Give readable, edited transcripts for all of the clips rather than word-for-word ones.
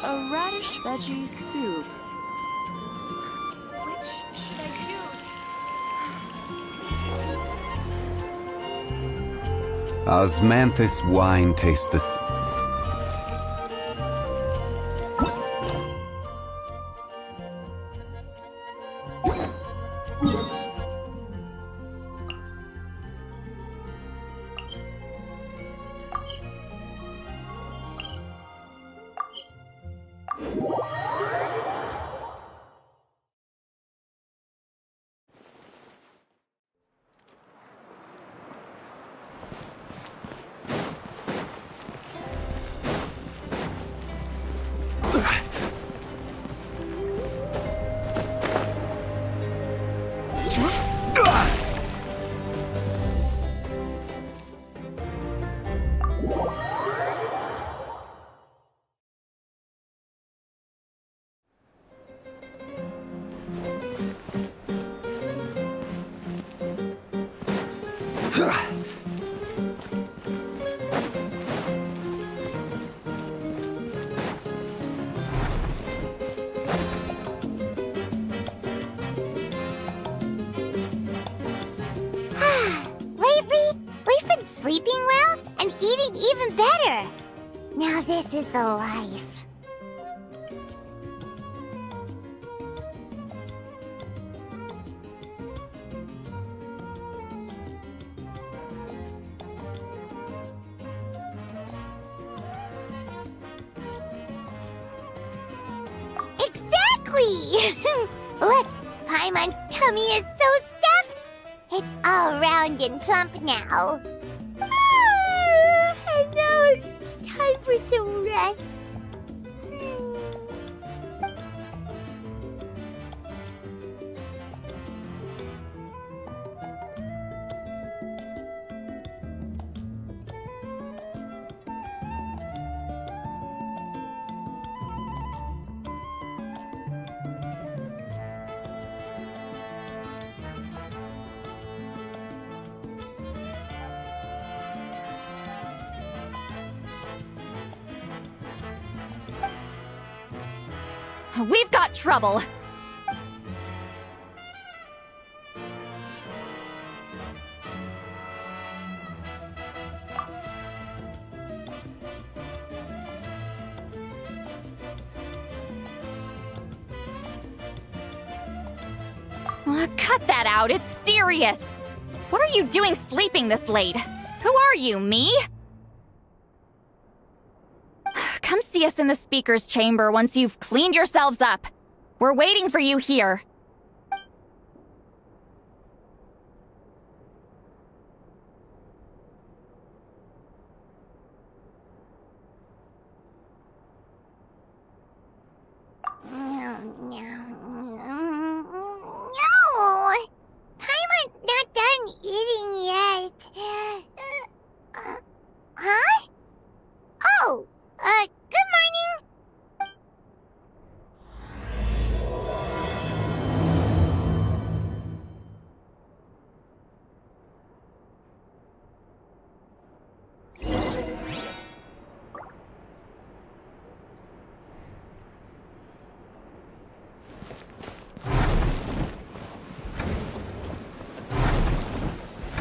A radish veggie soup. Which should I choose? Osmanthus wine tastes the Lately, we've been sleeping well and eating even better. Now this is the life. Exactly! Look, Paimon's tummy is so stuffed. It's all round and plump now. And now it's time for some rest. We've got trouble. Cut that out, it's serious. What are you doing sleeping this late? Who are you, me? Come see us in the speaker's chamber once you've cleaned yourselves up. We're waiting for you here. No! Paimon's not done eating yet. Huh? Oh, good morning.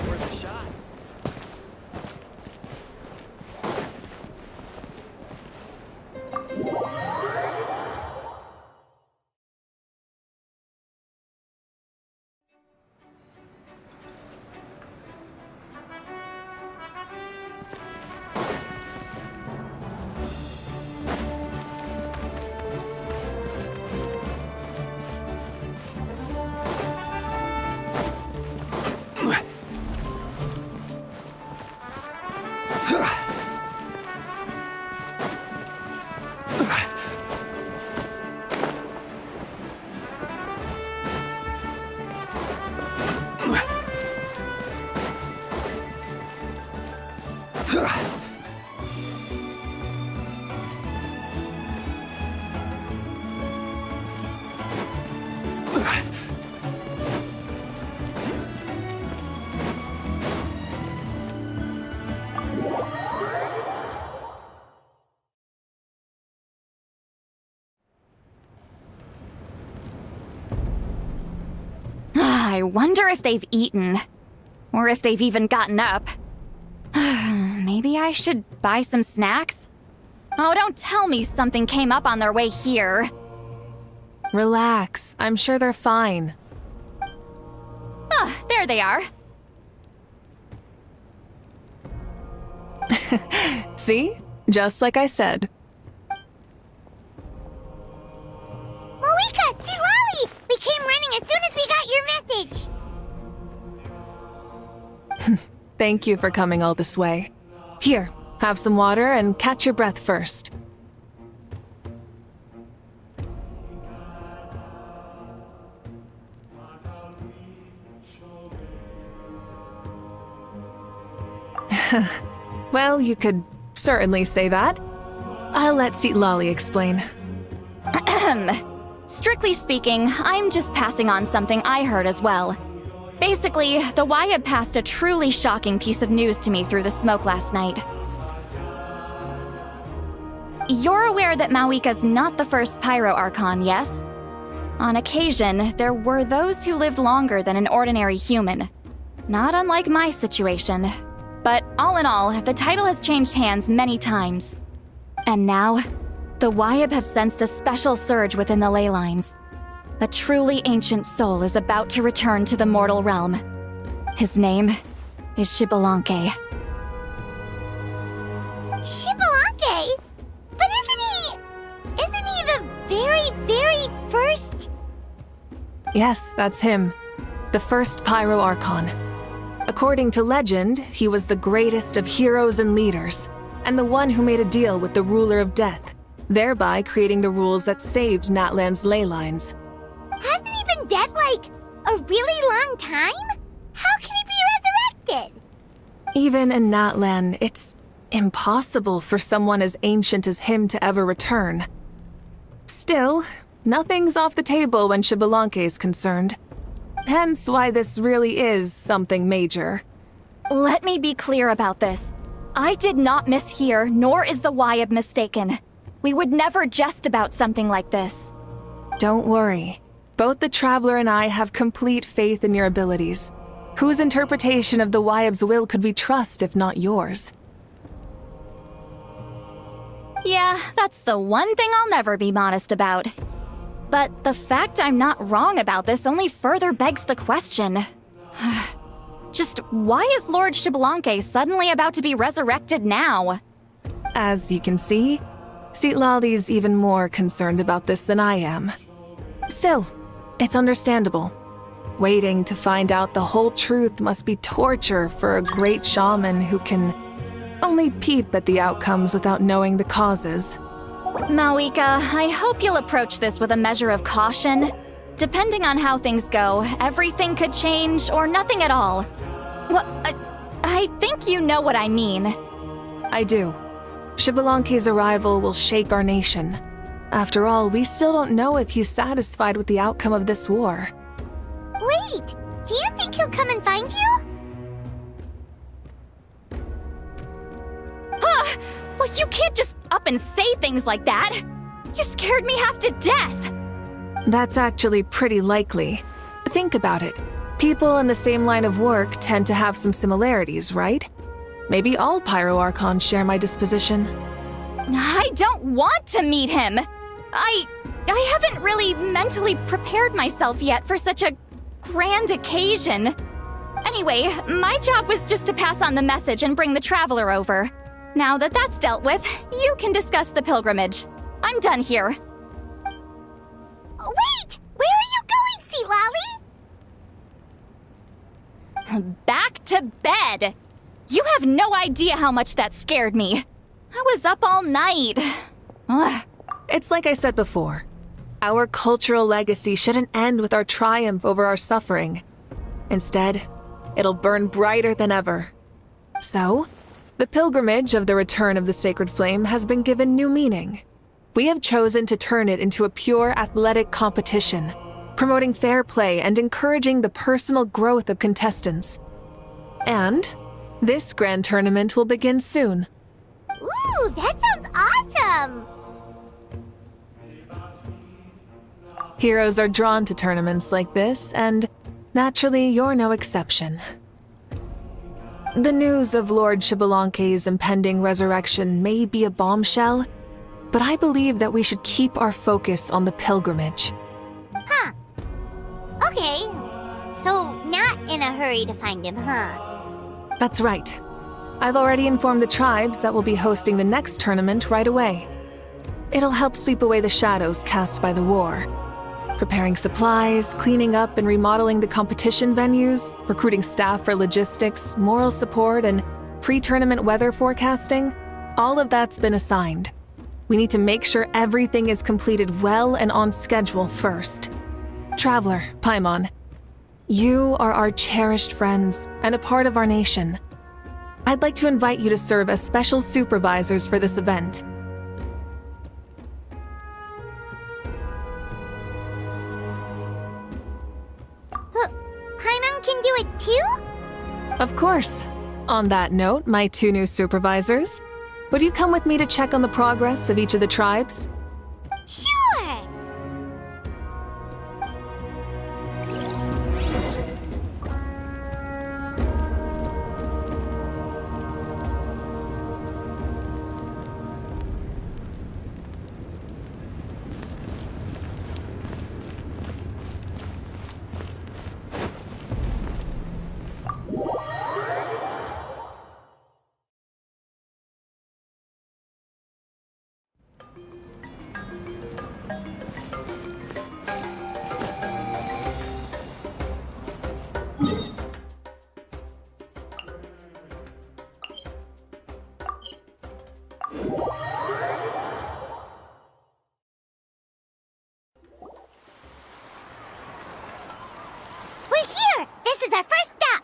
Worth a shot. I wonder if they've eaten. Or if they've even gotten up. Maybe I should buy some snacks? Oh, don't tell me something came up on their way here. Relax. I'm sure they're fine. Ah, there they are. See? Just like I said. Mavuika, see Lolly! We came running as soon as we got your message. Thank you for coming all this way. Here, have some water and catch your breath first. Well, you could certainly say that. I'll let Lolly explain. Strictly speaking, I'm just passing on something I heard as well. Basically, the Wyab passed a truly shocking piece of news to me through the smoke last night. You're aware that Mavuika's not the first Pyro Archon, yes? On occasion, there were those who lived longer than an ordinary human. Not unlike my situation. But all in all, the title has changed hands many times. And now, the Wyab have sensed a special surge within the ley lines. A truly ancient soul is about to return to the mortal realm. His name is Xbalanque. Xbalanque? But isn't he the very, very first? Yes, that's him. The first Pyro Archon. According to legend, he was the greatest of heroes and leaders, and the one who made a deal with the ruler of death, thereby creating the rules that saved Natlan's ley lines. Hasn't he been dead like a really long time? How can he be resurrected? Even in Natlan, it's impossible for someone as ancient as him to ever return. Still, nothing's off the table when Xbalanque is concerned. Hence why this really is something major. Let me be clear about this. I did not mishear, nor is the Wyab mistaken. We would never jest about something like this. Don't worry. Both the Traveler and I have complete faith in your abilities. Whose interpretation of the Wyab's will could we trust if not yours? Yeah, that's the one thing I'll never be modest about. But the fact I'm not wrong about this only further begs the question. Just why is Lord Xbalanque suddenly about to be resurrected now? As you can see, Lolly's even more concerned about this than I am. Still, it's understandable. Waiting to find out the whole truth must be torture for a great shaman who can only peep at the outcomes without knowing the causes. Mavuika, I hope you'll approach this with a measure of caution. Depending on how things go, everything could change or nothing at all. Well, I think you know what I mean. I do. Xbalanque's arrival will shake our nation. After all, we still don't know if he's satisfied with the outcome of this war. Wait, do you think he'll come and find you? Huh! Well, you can't just up and say things like that. You scared me half to death. That's actually pretty likely. Think about it. People in the same line of work tend to have some similarities, right? Maybe all Pyro Archons share my disposition. I don't want to meet him. I haven't really mentally prepared myself yet for such a grand occasion. Anyway, my job was just to pass on the message and bring the Traveler over. Now that that's dealt with, you can discuss the pilgrimage. I'm done here. Wait! Where are you going, Sea Lolly? Back to bed! You have no idea how much that scared me. I was up all night. Ugh. It's like I said before. Our cultural legacy shouldn't end with our triumph over our suffering. Instead, it'll burn brighter than ever. So, the pilgrimage of the return of the sacred flame has been given new meaning. We have chosen to turn it into a pure athletic competition, promoting fair play and encouraging the personal growth of contestants. And this grand tournament will begin soon. Ooh, that sounds awesome! Heroes are drawn to tournaments like this, and Naturally, you're no exception. The news of Lord Xbalanque's impending resurrection may be a bombshell, but I believe that we should keep our focus on the pilgrimage. Huh. Okay. So, not in a hurry to find him, huh? That's right. I've already informed the tribes that we'll be hosting the next tournament right away. It'll help sweep away the shadows cast by the war. Preparing supplies, cleaning up and remodeling the competition venues, recruiting staff for logistics, moral support, and pre-tournament weather forecasting, all of that's been assigned. We need to make sure everything is completed well and on schedule first. Traveler, Paimon, you are our cherished friends and a part of our nation. I'd like to invite you to serve as special supervisors for this event. Paimon can do it too? Of course. On that note, my 2 new supervisors, would you come with me to check on the progress of each of the tribes? Sure! We're here! This is our first stop!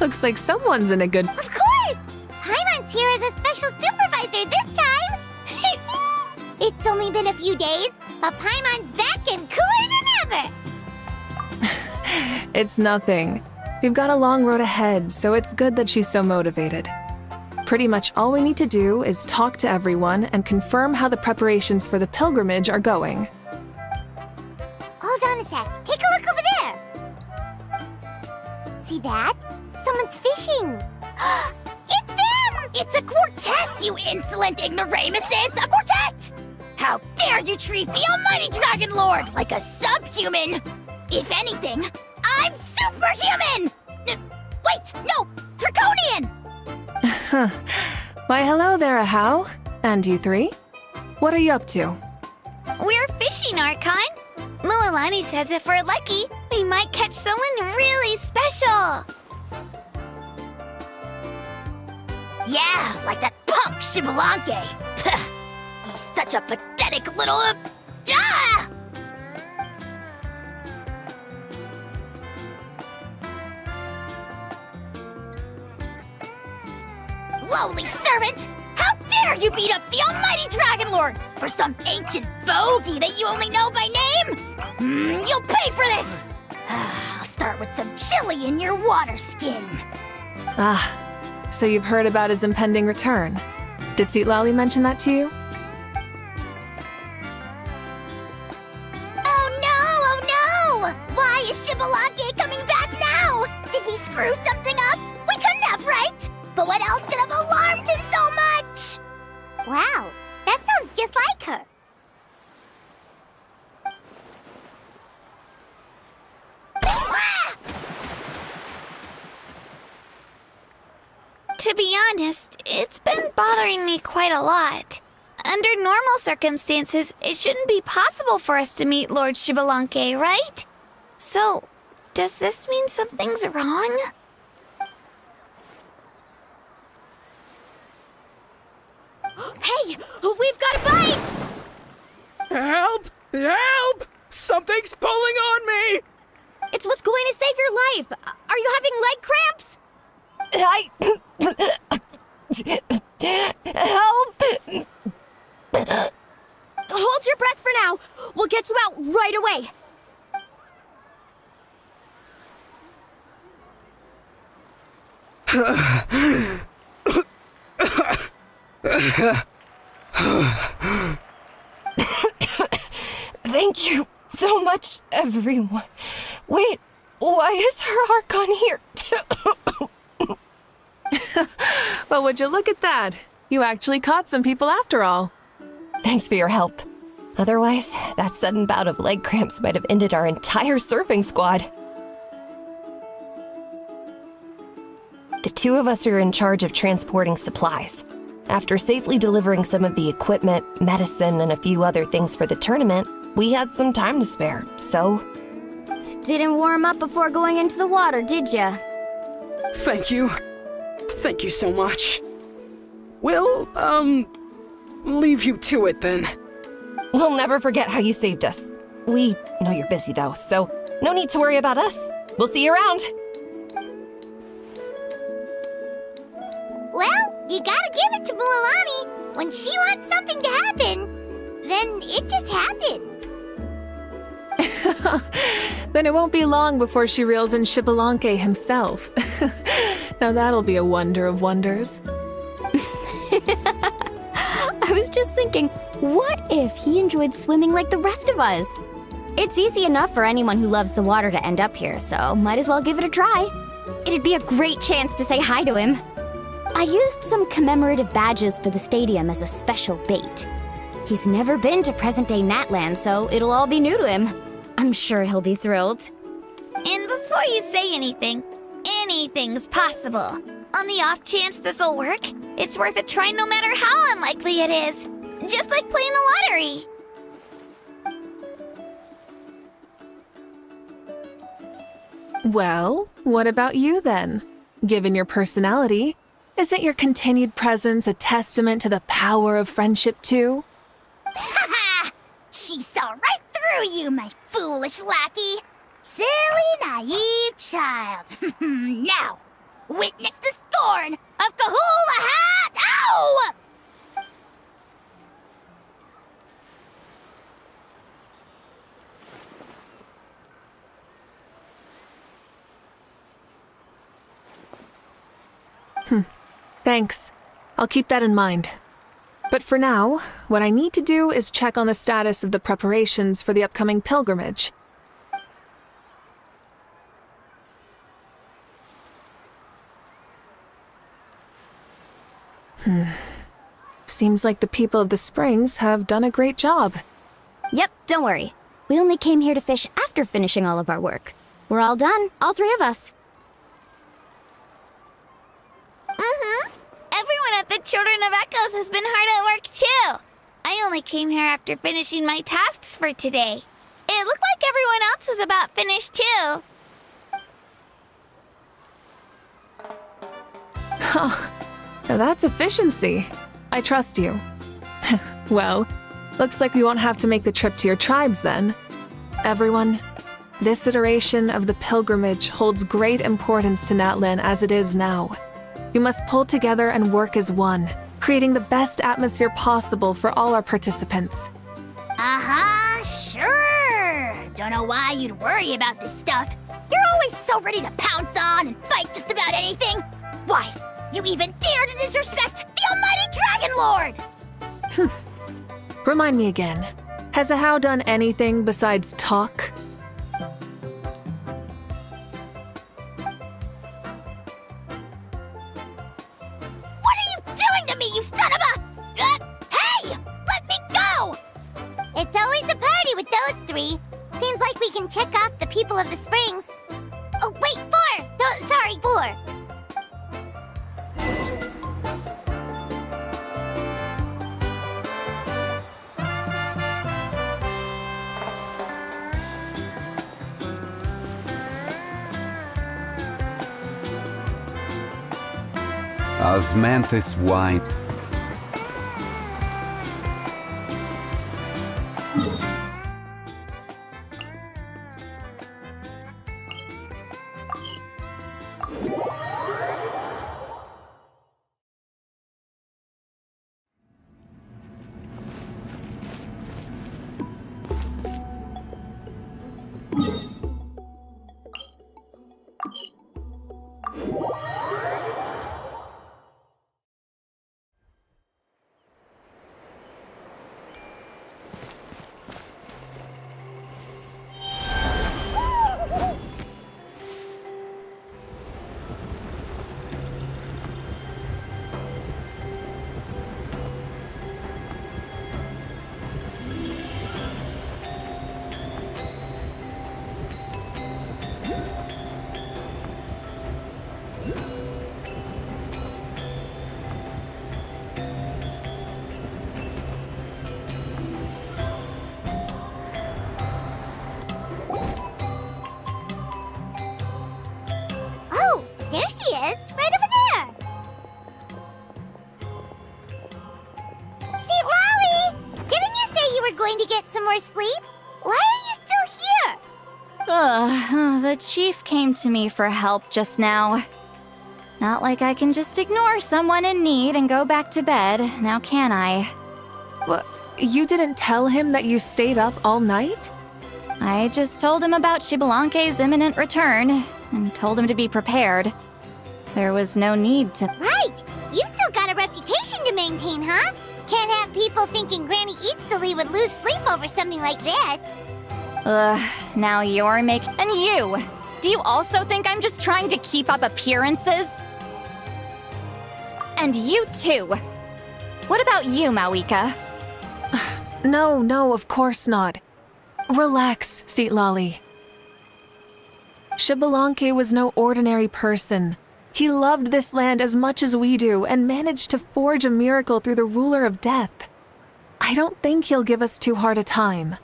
Looks like someone's in a good... Of course! Paimon's here as a special supervisor this time! It's only been a few days, but Paimon's back and cooler than ever! It's nothing. We've got a long road ahead, so it's good that she's so motivated. Pretty much all we need to do is talk to everyone and confirm how the preparations for the pilgrimage are going. Hold on a sec. Take a look over there! See that? Someone's fishing! It's them! It's a quartet, you insolent ignoramuses! A quartet! How dare you treat the almighty Dragon Lord like a subhuman! If anything, I'm superhuman! Wait, no! Draconian! Why, hello there, Ahau. And you 3? What are you up to? We're fishing, Archon. Mualani says if we're lucky, we might catch someone really special. Yeah, like that punk Xbalanque. He's such a pathetic little... Ah! Lowly servant! How dare you beat up the almighty Dragon Lord for some ancient fogey that you only know by name? You'll pay for this! I'll start with some chili in your water skin. Ah, so you've heard about his impending return. Did Lali mention that to you? Oh no! Why is Xbalanque coming back now? Did we screw something up? We couldn't have, right? But what else could have alarmed him so much? Wow, that sounds just like her. Ah! To be honest, it's been bothering me quite a lot. Under normal circumstances, it shouldn't be possible for us to meet Lord Xbalanque, right? So, does this mean something's wrong? Hey, we've got a bite! Help! Help! Something's pulling on me! It's what's going to save your life. Are you having leg cramps? Help! Hold your breath for now. We'll get you out right away. Thank you so much, everyone. Wait, why is her Archon here? Well, would you look at that? You actually caught some people after all. Thanks for your help. Otherwise, that sudden bout of leg cramps might have ended our entire surfing squad. The two of us are in charge of transporting supplies. After safely delivering some of the equipment, medicine, and a few other things for the tournament, we had some time to spare, so... Didn't warm up before going into the water, did ya? Thank you. Thank you so much. We'll, leave you to it then. We'll never forget how you saved us. We know you're busy though, so no need to worry about us. We'll see you around. Well, you gotta give it to Mualani. When she wants something to happen, then it just happens. Then it won't be long before she reels in Xbalanque himself. Now that'll be a wonder of wonders. I was just thinking, what if he enjoyed swimming like the rest of us? It's easy enough for anyone who loves the water to end up here, so might as well give it a try. It'd be a great chance to say hi to him. I used some commemorative badges for the stadium as a special bait. He's never been to present-day Natland, so it'll all be new to him. I'm sure he'll be thrilled. And before you say anything, anything's possible. On the off chance this'll work, it's worth a try no matter how unlikely it is. Just like playing the lottery. Well, what about you then? Given your personality, isn't your continued presence a testament to the power of friendship too? Ha! She saw right through you, my foolish lackey. Silly, naive child. Now, witness the scorn of Kahula Hat! Ow! Thanks. I'll keep that in mind. But for now, what I need to do is check on the status of the preparations for the upcoming pilgrimage. Seems like the people of the Springs have done a great job. Yep, don't worry. We only came here to fish after finishing all of our work. We're all done, all three of us. Everyone at the Children of Echoes has been hard at work too. I only came here after finishing my tasks for today. It looked like everyone else was about finished too. Now that's efficiency. I trust you. Well, looks like we won't have to make the trip to your tribes then. Everyone, this iteration of the pilgrimage holds great importance to Natlan as it is now. We must pull together and work as one, creating the best atmosphere possible for all our participants. Sure. Don't know why you'd worry about this stuff. You're always so ready to pounce on and fight just about anything. Why, you even dare to disrespect the almighty Dragon Lord! Remind me again, has Ahau done anything besides talk? What are you doing to me, you son of a... hey! Let me go! It's always a party with those three. Seems like we can check off the people of the Springs. Oh, wait, four! Sorry, four. Osmanthus wine. going to get some more sleep? Why are you still here? The chief came to me for help just now. Not like I can just ignore someone in need and go back to bed, now can I? What? You didn't tell him that you stayed up all night? I just told him about Xbalanque's imminent return, and told him to be prepared. There was no need to— Right! You've still got a reputation to maintain, huh? Can't have people thinking Granny Eatsilly would lose sleep over something like this. Now you're And you! Do you also think I'm just trying to keep up appearances? And you too! What about you, Mavuika? No, of course not. Relax, Seatlolly. Xbalanque was no ordinary person. He loved this land as much as we do and managed to forge a miracle through the ruler of death. I don't think he'll give us too hard a time.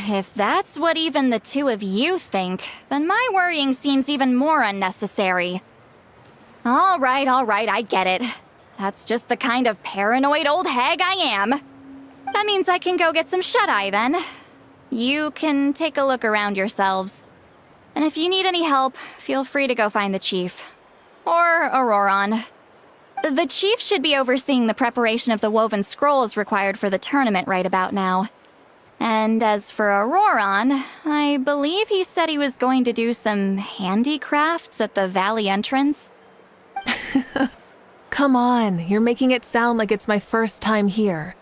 If that's what even the two of you think, then my worrying seems even more unnecessary. All right, I get it. That's just the kind of paranoid old hag I am. That means I can go get some shut-eye then. You can take a look around yourselves. And if you need any help, feel free to go find the chief. Or Auroron. The chief should be overseeing the preparation of the woven scrolls required for the tournament right about now. And as for Auroron, I believe he said he was going to do some handicrafts at the valley entrance. Come on, you're making it sound like it's my first time here.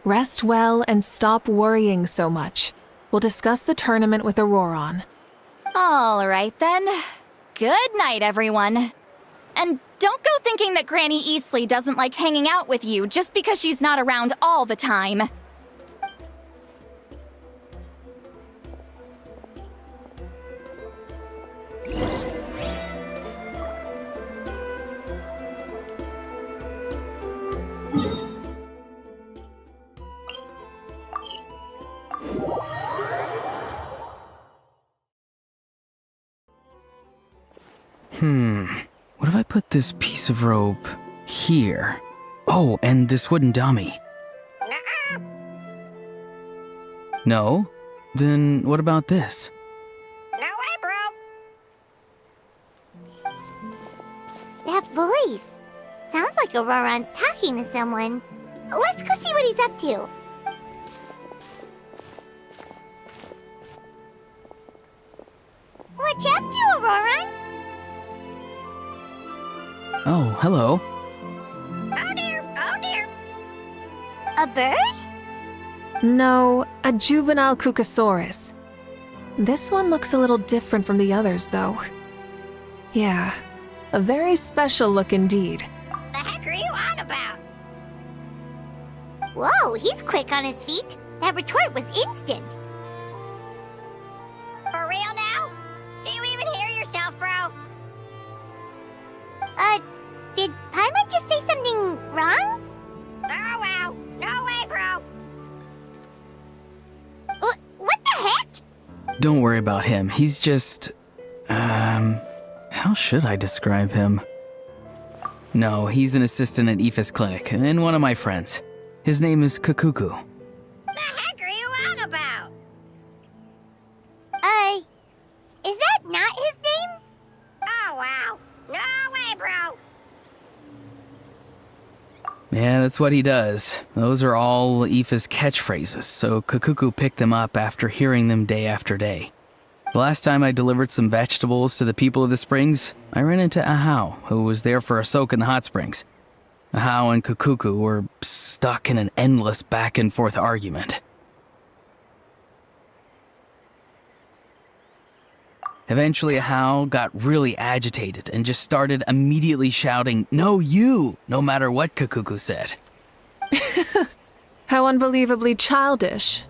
Rest well and stop worrying so much. We'll discuss the tournament with Auroron. All right then. Good night, everyone. And don't go thinking that Granny Eastleigh doesn't like hanging out with you just because she's not around all the time. What if I put this piece of rope here? Oh, and this wooden dummy. No? Then what about this? No way, bro. That voice. Sounds like Auroron's talking to someone. Let's go see what he's up to. What you up to, Auroron? Oh, hello. Oh dear, oh dear. A bird? No, a juvenile Cucasaurus. This one looks a little different from the others, though. Yeah, a very special look indeed. The heck are you on about? Whoa, he's quick on his feet. That retort was instant. For real now? Do you even hear yourself, bro? Did Paimon just say something wrong? Oh wow, no way, bro. What the heck? Don't worry about him. He's just... how should I describe him? No, he's an assistant at Aoife's clinic, and one of my friends. His name is Kukuku. The heck are you on about? Is that not his name? Oh wow, no way, bro. Yeah, that's what he does. Those are all Aoife's catchphrases, so Kukuku picked them up after hearing them day after day. The last time I delivered some vegetables to the people of the springs, I ran into Ahau, who was there for a soak in the hot springs. Ahau and Kukuku were stuck in an endless back-and-forth argument. Eventually, Ahau got really agitated and just started immediately shouting, "No, you!" no matter what Kukuku said. How unbelievably childish.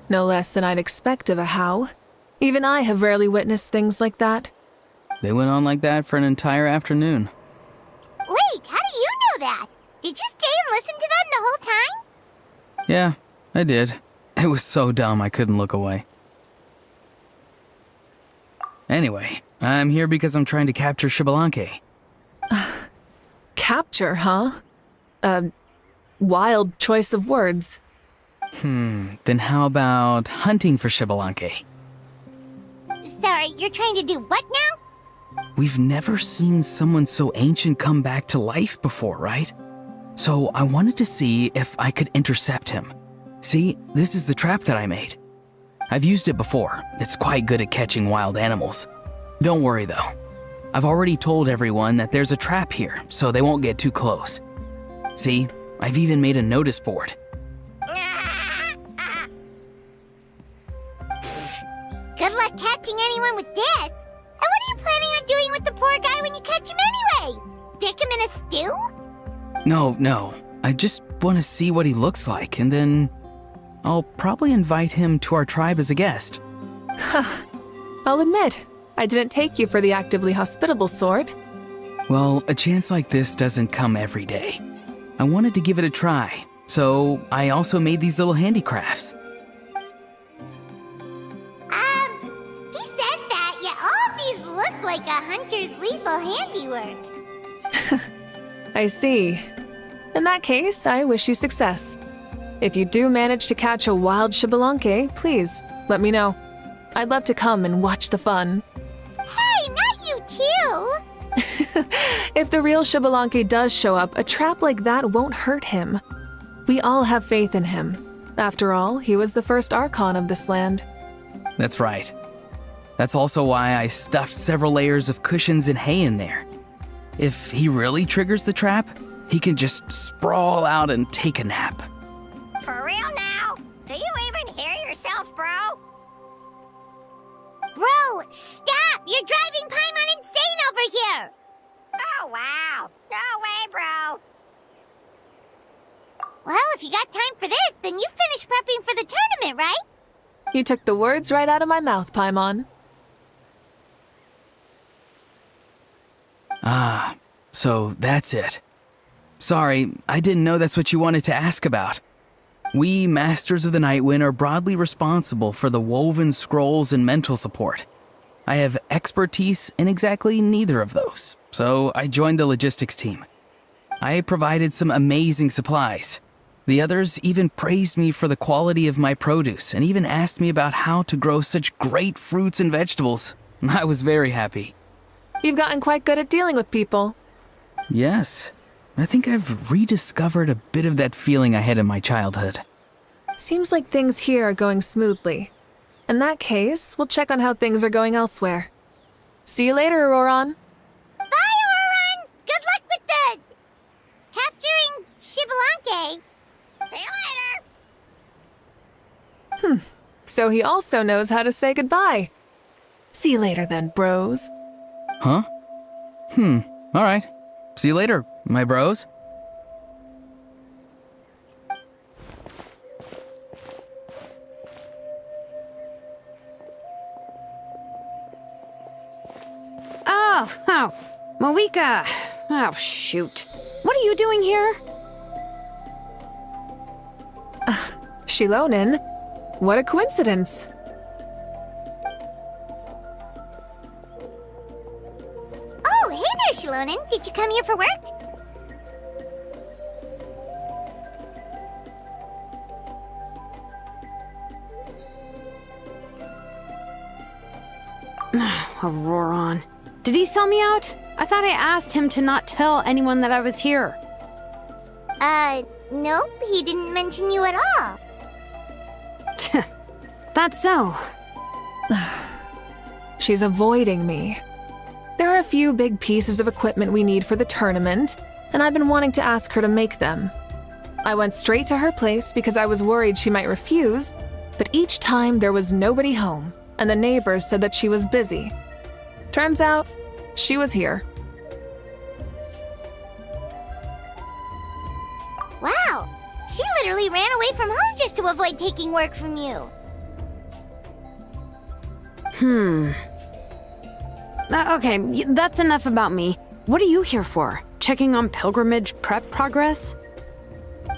No less than I'd expect of Ahau. Even I have rarely witnessed things like that. They went on like that for an entire afternoon. Wait, how do you know that? Did you stay and listen to them the whole time? Yeah, I did. It was so dumb I couldn't look away. Anyway, I'm here because I'm trying to capture Xbalanque. Capture, huh? Wild choice of words. Then how about hunting for Xbalanque? Sorry, you're trying to do what now? We've never seen someone so ancient come back to life before, right? So I wanted to see if I could intercept him. See, this is the trap that I made. I've used it before. It's quite good at catching wild animals. Don't worry though. I've already told everyone that there's a trap here, so they won't get too close. See, I've even made a notice board. Good luck catching anyone with this. And what are you planning on doing with the poor guy when you catch him anyways? Stick him in a stew? No. I just want to see what he looks like, and then I'll probably invite him to our tribe as a guest. I'll admit, I didn't take you for the actively hospitable sort. Well, a chance like this doesn't come every day. I wanted to give it a try, so I also made these little handicrafts. He says that, yet all of these look like a hunter's lethal handiwork. I see. In that case, I wish you success. If you do manage to catch a wild Xbalanque, please let me know. I'd love to come and watch the fun. Hey, not you too! If the real Xbalanque does show up, a trap like that won't hurt him. We all have faith in him. After all, he was the first Archon of this land. That's right. That's also why I stuffed several layers of cushions and hay in there. If he really triggers the trap, he can just sprawl out and take a nap. For real now? Do you even hear yourself, bro? Bro, stop! You're driving Paimon insane over here! Oh, wow. No way, bro. Well, if you got time for this, then you finished prepping for the tournament, right? You took the words right out of my mouth, Paimon. So that's it. Sorry, I didn't know that's what you wanted to ask about. We, Masters of the Nightwind, are broadly responsible for the woven scrolls and mental support. I have expertise in exactly neither of those, so I joined the logistics team. I provided some amazing supplies. The others even praised me for the quality of my produce and even asked me about how to grow such great fruits and vegetables. I was very happy. You've gotten quite good at dealing with people. Yes, I think I've rediscovered a bit of that feeling I had in my childhood. Seems like things here are going smoothly. In that case, we'll check on how things are going elsewhere. See you later, Auroron. Bye, Auroron! Good luck with the... capturing Xbalanque. See you later. So he also knows how to say goodbye. See you later then, bros. Huh? All right. See you later, my bros. Oh, Mavuika. Oh, shoot. What are you doing here? Shilonen? What a coincidence. Oh, hey there, Shilonen. Did you come here for work? Auroron. Did he sell me out? I thought I asked him to not tell anyone that I was here. Nope, he didn't mention you at all. That's so. She's avoiding me. There are a few big pieces of equipment we need for the tournament, and I've been wanting to ask her to make them. I went straight to her place because I was worried she might refuse, but each time there was nobody home, and the neighbors said that she was busy. Turns out, she was here. Wow, she literally ran away from home just to avoid taking work from you. Okay, that's enough about me. What are you here for? Checking on pilgrimage prep progress?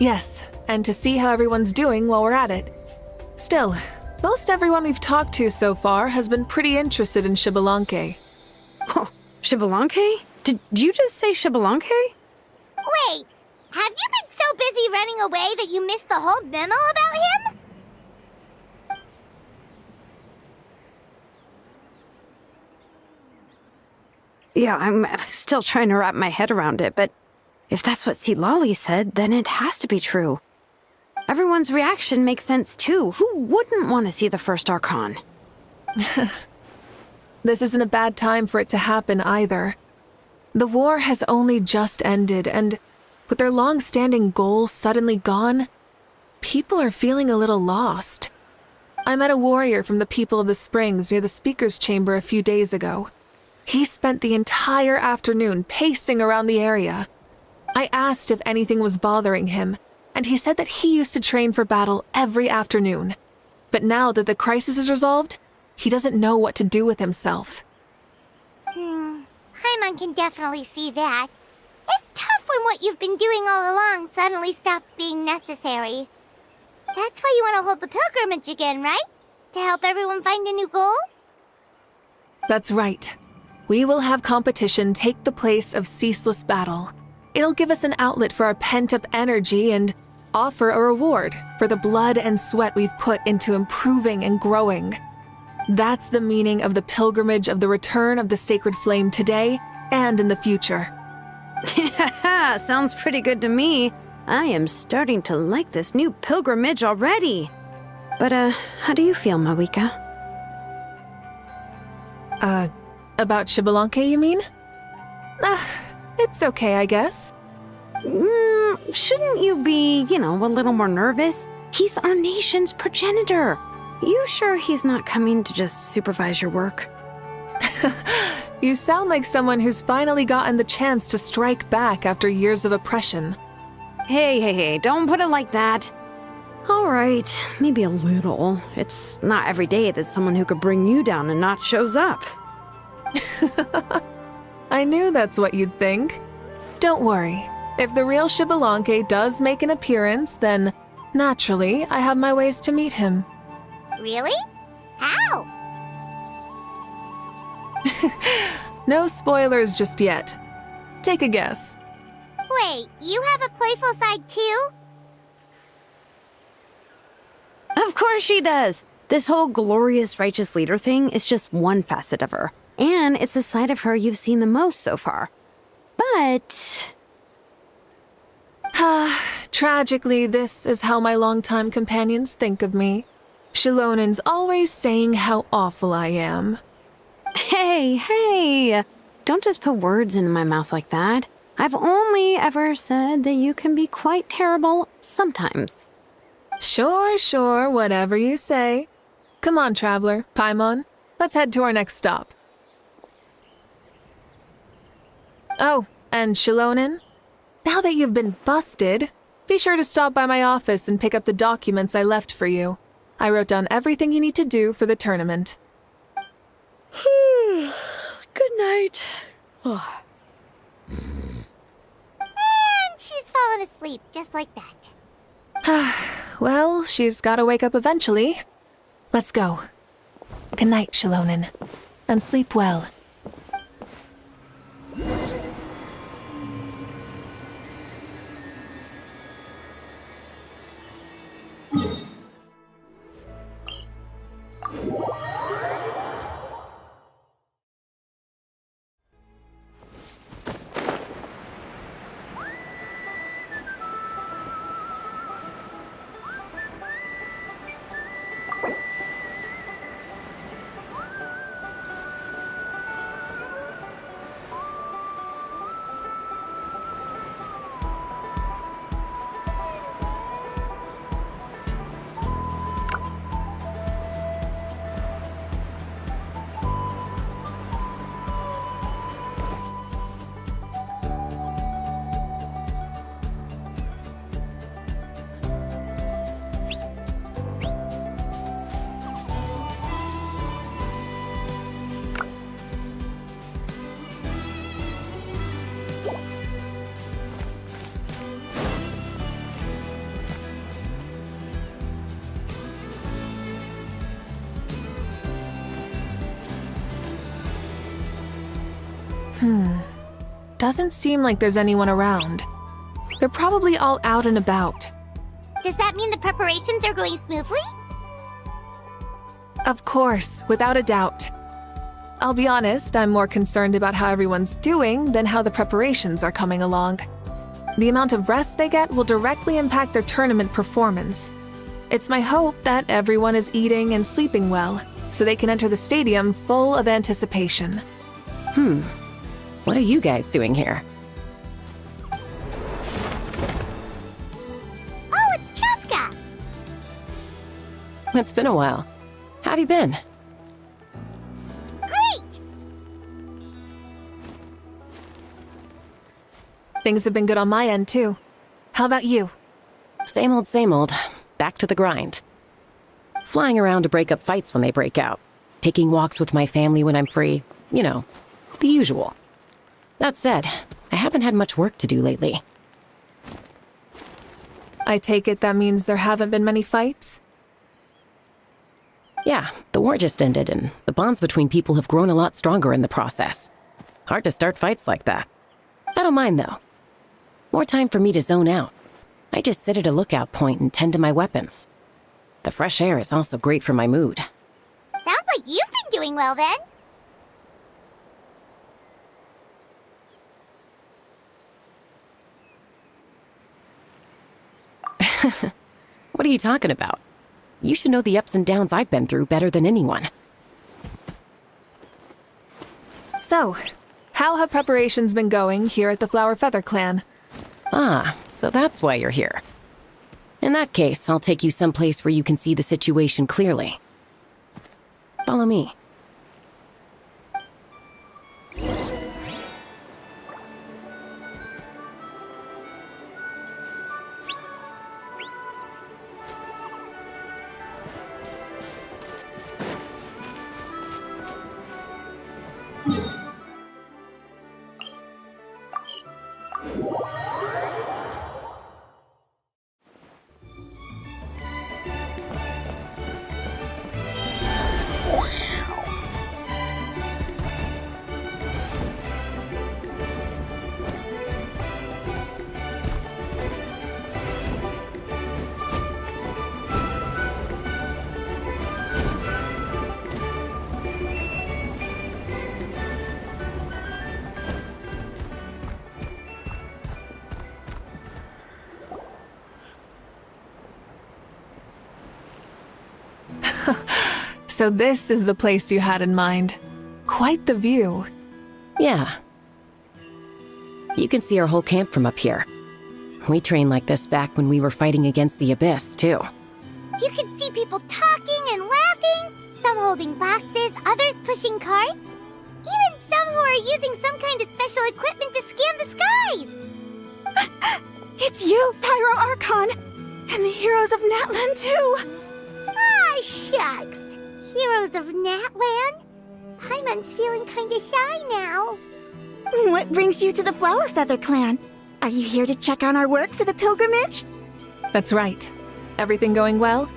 Yes, and to see how everyone's doing while we're at it. Still, most everyone we've talked to so far has been pretty interested in Xbalanque. Oh, Xbalanque? Did you just say Xbalanque? Wait, Have you been so busy running away that you missed the whole memo about him? Yeah, I'm still trying to wrap my head around it, but if that's what Lolly said, then it has to be true. Everyone's reaction makes sense too. Who wouldn't want to see the first Archon? This isn't a bad time for it to happen either. The war has only just ended, and with their long-standing goals suddenly gone, people are feeling a little lost. I met a warrior from the People of the Springs near the Speaker's Chamber a few days ago. He spent the entire afternoon pacing around the area. I asked if anything was bothering him, and he said that he used to train for battle every afternoon. But now that the crisis is resolved, he doesn't know what to do with himself. Paimon can definitely see that. It's tough when what you've been doing all along suddenly stops being necessary. That's why you want to hold the pilgrimage again, right? To help everyone find a new goal? That's right. We will have competition take the place of ceaseless battle. It'll give us an outlet for our pent-up energy and offer a reward for the blood and sweat we've put into improving and growing. That's the meaning of the pilgrimage of the return of the sacred flame today and in the future. Yeah, sounds pretty good to me. I am starting to like this new pilgrimage already. But, how do you feel, Mavuika? About Xbalanque, you mean? It's okay, I guess. Shouldn't you be, a little more nervous? He's our nation's progenitor. You sure he's not coming to just supervise your work? You sound like someone who's finally gotten the chance to strike back after years of oppression. Hey, don't put it like that. All right, maybe a little. It's not every day that someone who could bring you down and not shows up. I knew that's what you'd think. Don't worry. If the real Xbalanque does make an appearance, then naturally I have my ways to meet him. Really? How? No spoilers just yet. Take a guess. Wait, you have a playful side too? Of course she does. This whole glorious righteous leader thing is just one facet of her. And it's the side of her you've seen the most so far. But... Tragically, this is how my longtime companions think of me. Shilonin's always saying how awful I am. Hey, don't just put words into my mouth like that. I've only ever said that you can be quite terrible sometimes. Sure, whatever you say. Come on, traveler, Paimon. Let's head to our next stop. Oh, and Shilonin, now that you've been busted, be sure to stop by my office and pick up the documents I left for you. I wrote down everything you need to do for the tournament. Good night. And she's fallen asleep, just like that. Well, she's gotta wake up eventually. Let's go. Good night, Shilonin. And sleep well. Doesn't seem like there's anyone around. They're probably all out and about. Does that mean the preparations are going smoothly? Of course, without a doubt. I'll be honest, I'm more concerned about how everyone's doing than how the preparations are coming along. The amount of rest they get will directly impact their tournament performance. It's my hope that everyone is eating and sleeping well, so they can enter the stadium full of anticipation. What are you guys doing here? Oh, it's Cheska! It's been a while. How have you been? Great! Things have been good on my end, too. How about you? Same old, same old. Back to the grind. Flying around to break up fights when they break out. Taking walks with my family when I'm free. You know, the usual. That said, I haven't had much work to do lately. I take it that means there haven't been many fights? Yeah, the war just ended, and the bonds between people have grown a lot stronger in the process. Hard to start fights like that. I don't mind, though. More time for me to zone out. I just sit at a lookout point and tend to my weapons. The fresh air is also great for my mood. Sounds like you've been doing well then. What are you talking about? You should know the ups and downs I've been through better than anyone. So, how have preparations been going here at the Flower Feather Clan? Ah, so that's why you're here. In that case, I'll take you someplace where you can see the situation clearly. Follow me. So this is the place you had in mind. Quite the view. Yeah. You can see our whole camp from up here. We trained like this back when we were fighting against the Abyss, too. You can see people talking and laughing, some holding boxes, others pushing carts. Even some who are using some kind of special equipment to scan the skies. It's you, Pyro Archon! And the heroes of Natlan, too! Ah, shucks. Heroes of Natlan? Paimon's feeling kinda shy now. What brings you to the Flower Feather Clan? Are you here to check on our work for the pilgrimage? That's right. Everything going well?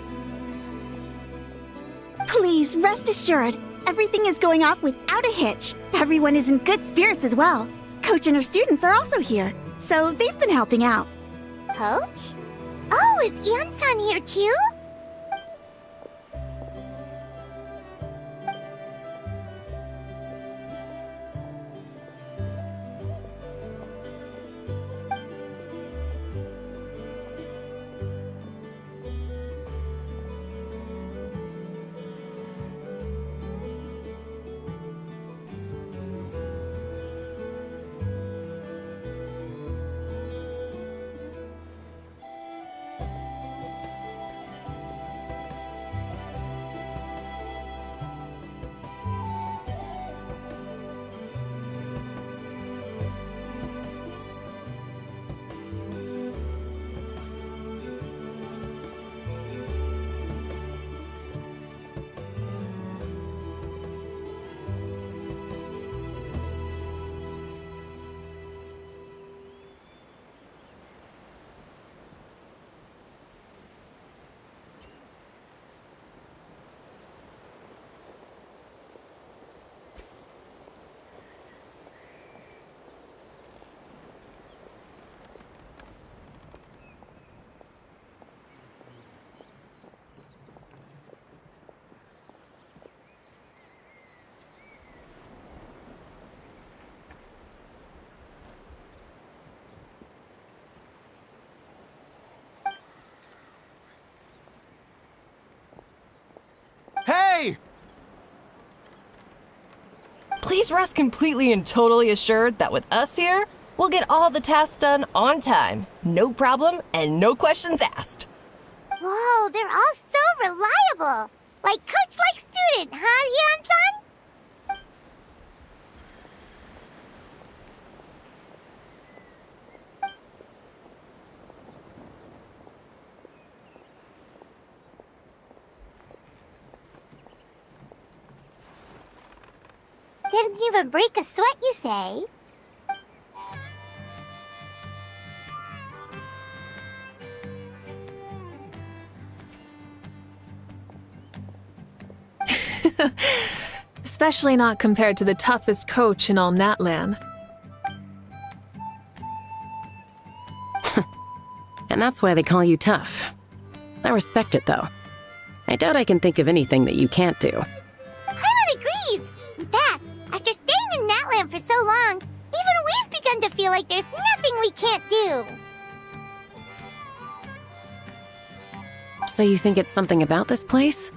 Please, rest assured, everything is going off without a hitch. Everyone is in good spirits as well. Coach and her students are also here, so they've been helping out. Coach? Oh, is Anson here too? rest completely and totally assured that with us here, we'll get all the tasks done on time, no problem, and no questions asked. Whoa, they're all so reliable. Like coach like student, huh, Yeon-san? Didn't even break a sweat, you say? Especially not compared to the toughest coach in all Natlan. And that's why they call you tough. I respect it, though. I doubt I can think of anything that you can't do. Paimon agrees! In fact, after staying in Natlan for so long, even we've begun to feel like there's nothing we can't do. So you think it's something about this place?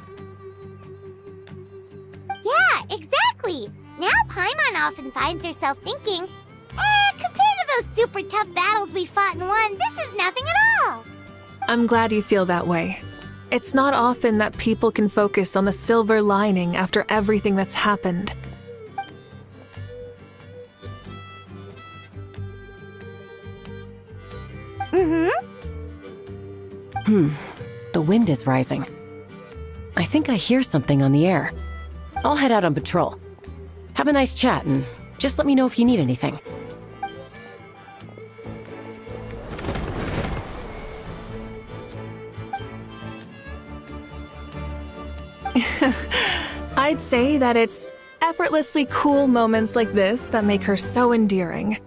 Yeah, exactly! Now Paimon often finds herself thinking, compared to those super tough battles we fought and won, this is nothing at all! I'm glad you feel that way. It's not often that people can focus on the silver lining after everything that's happened. The wind is rising. I think I hear something on the air. I'll head out on patrol. Have a nice chat and just let me know if you need anything. I'd say that it's effortlessly cool moments like this that make her so endearing.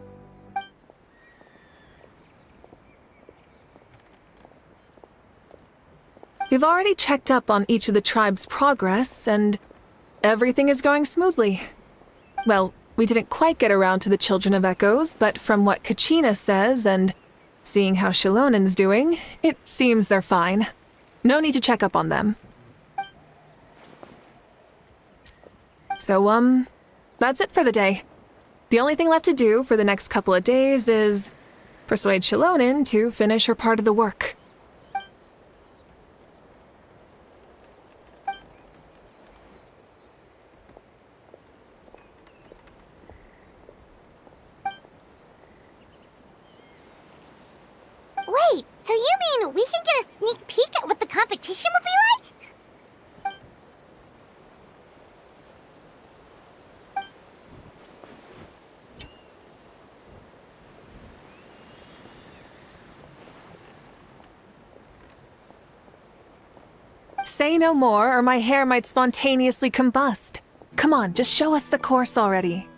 We've already checked up on each of the tribe's progress, and everything is going smoothly. Well, we didn't quite get around to the Children of Echoes, but from what Kachina says and seeing how Shilonen's doing, it seems they're fine. No need to check up on them. So, that's it for the day. The only thing left to do for the next couple of days is persuade Shilonen to finish her part of the work. Wait, so you mean we can get a sneak peek at what the competition will be like? Say no more, or my hair might spontaneously combust. Come on, just show us the course already.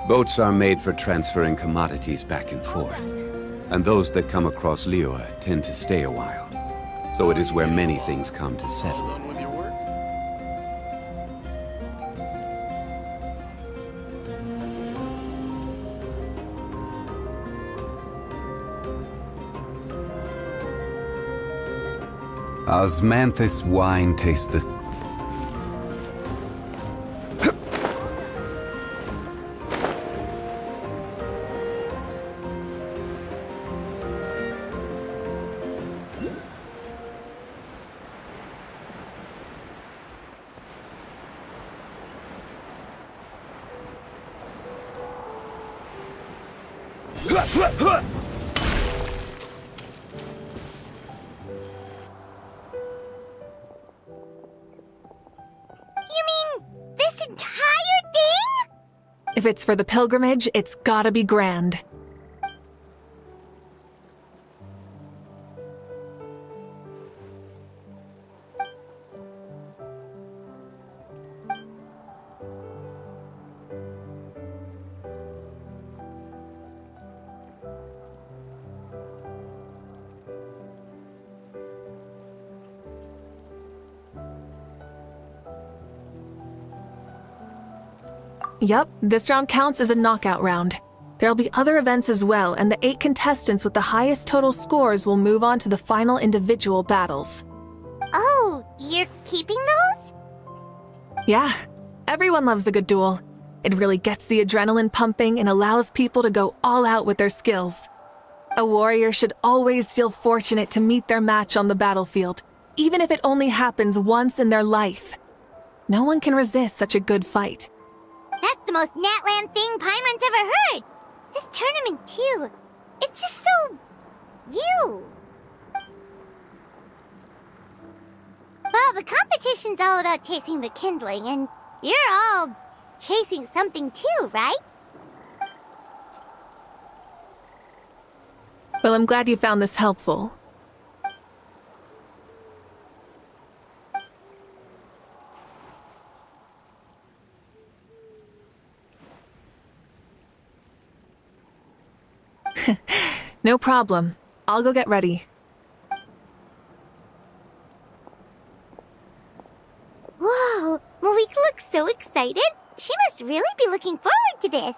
Boats are made for transferring commodities back and forth, and those that come across Liyue tend to stay a while. So it is where many things come to settle. Osmanthus wine tastes the... This entire thing? If it's for the pilgrimage, it's gotta be grand. Yep, this round counts as a knockout round. There'll be other events as well, and the 8 contestants with the highest total scores will move on to the final individual battles. Oh, you're keeping those? Yeah, everyone loves a good duel. It really gets the adrenaline pumping and allows people to go all out with their skills. A warrior should always feel fortunate to meet their match on the battlefield, even if it only happens once in their life. No one can resist such a good fight. That's the most Natland thing Paimon's ever heard. This tournament, too. It's just so... you. Well, the competition's all about chasing the kindling, and you're all chasing something too, right? Well, I'm glad you found this helpful. No problem. I'll go get ready. Whoa, Mavuika looks so excited. She must really be looking forward to this.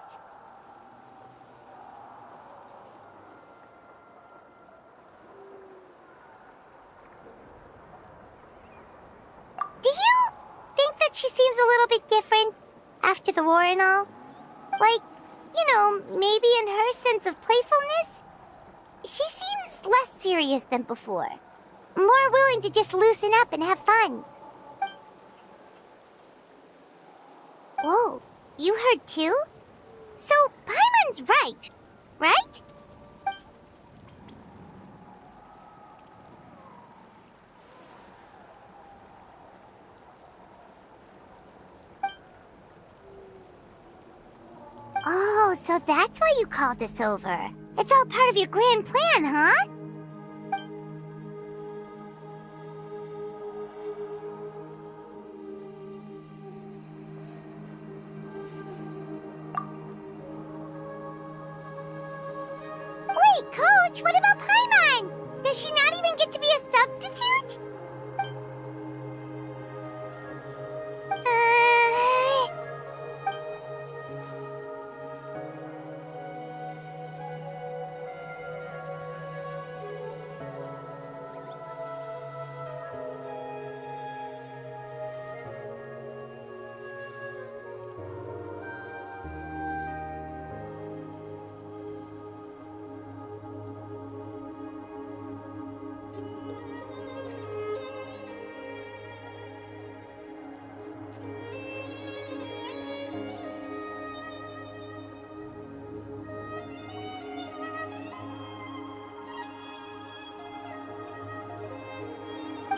Do you think that she seems a little bit different after the war and all? Like, you know, maybe in her sense of playfulness? She seems less serious than before. More willing to just loosen up and have fun. Whoa, you heard too? So, Paimon's right, right? Oh, so that's why you called us over. It's all part of your grand plan, huh? Wait, Coach, what about Paimon? Does she not even get to be a substitute?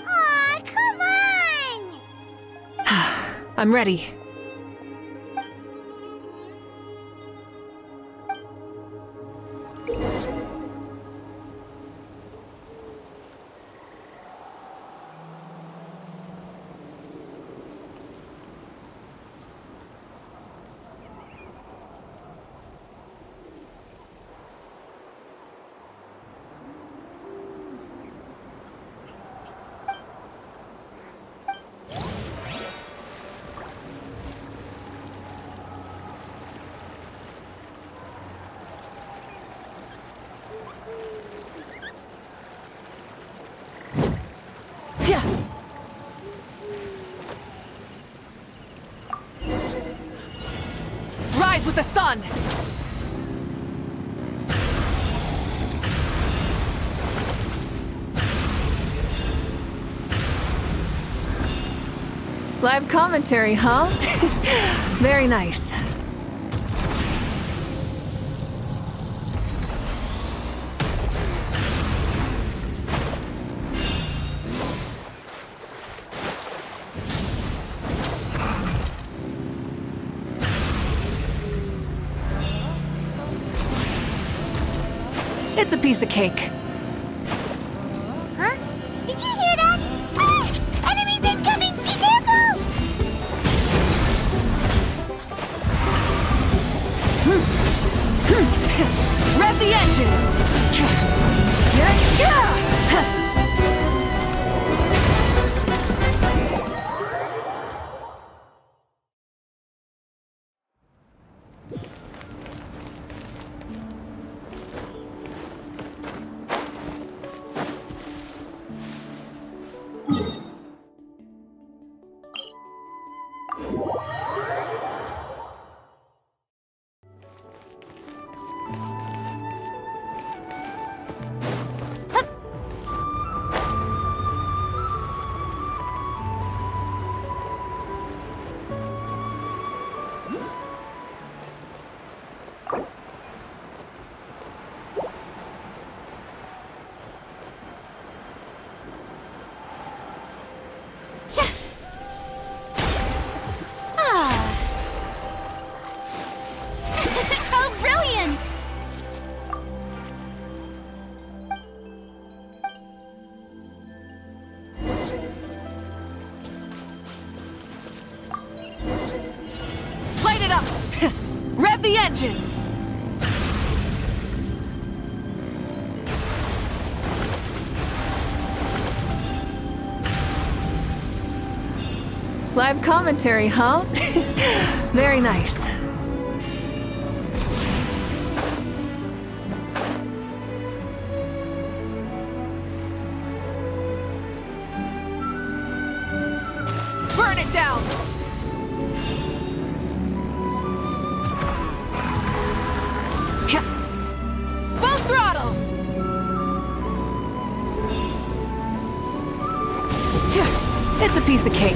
Aw, come on! I'm ready. Yeah. Rise with the sun! Live commentary, huh? Very nice. It's a piece of cake. Huh? Did you hear that? Ah! Enemies incoming! Be careful! Rev the engines! How brilliant! Light it up! Rev the engines! Live commentary, huh? Very nice. Burn it down! Full throttle! It's a piece of cake.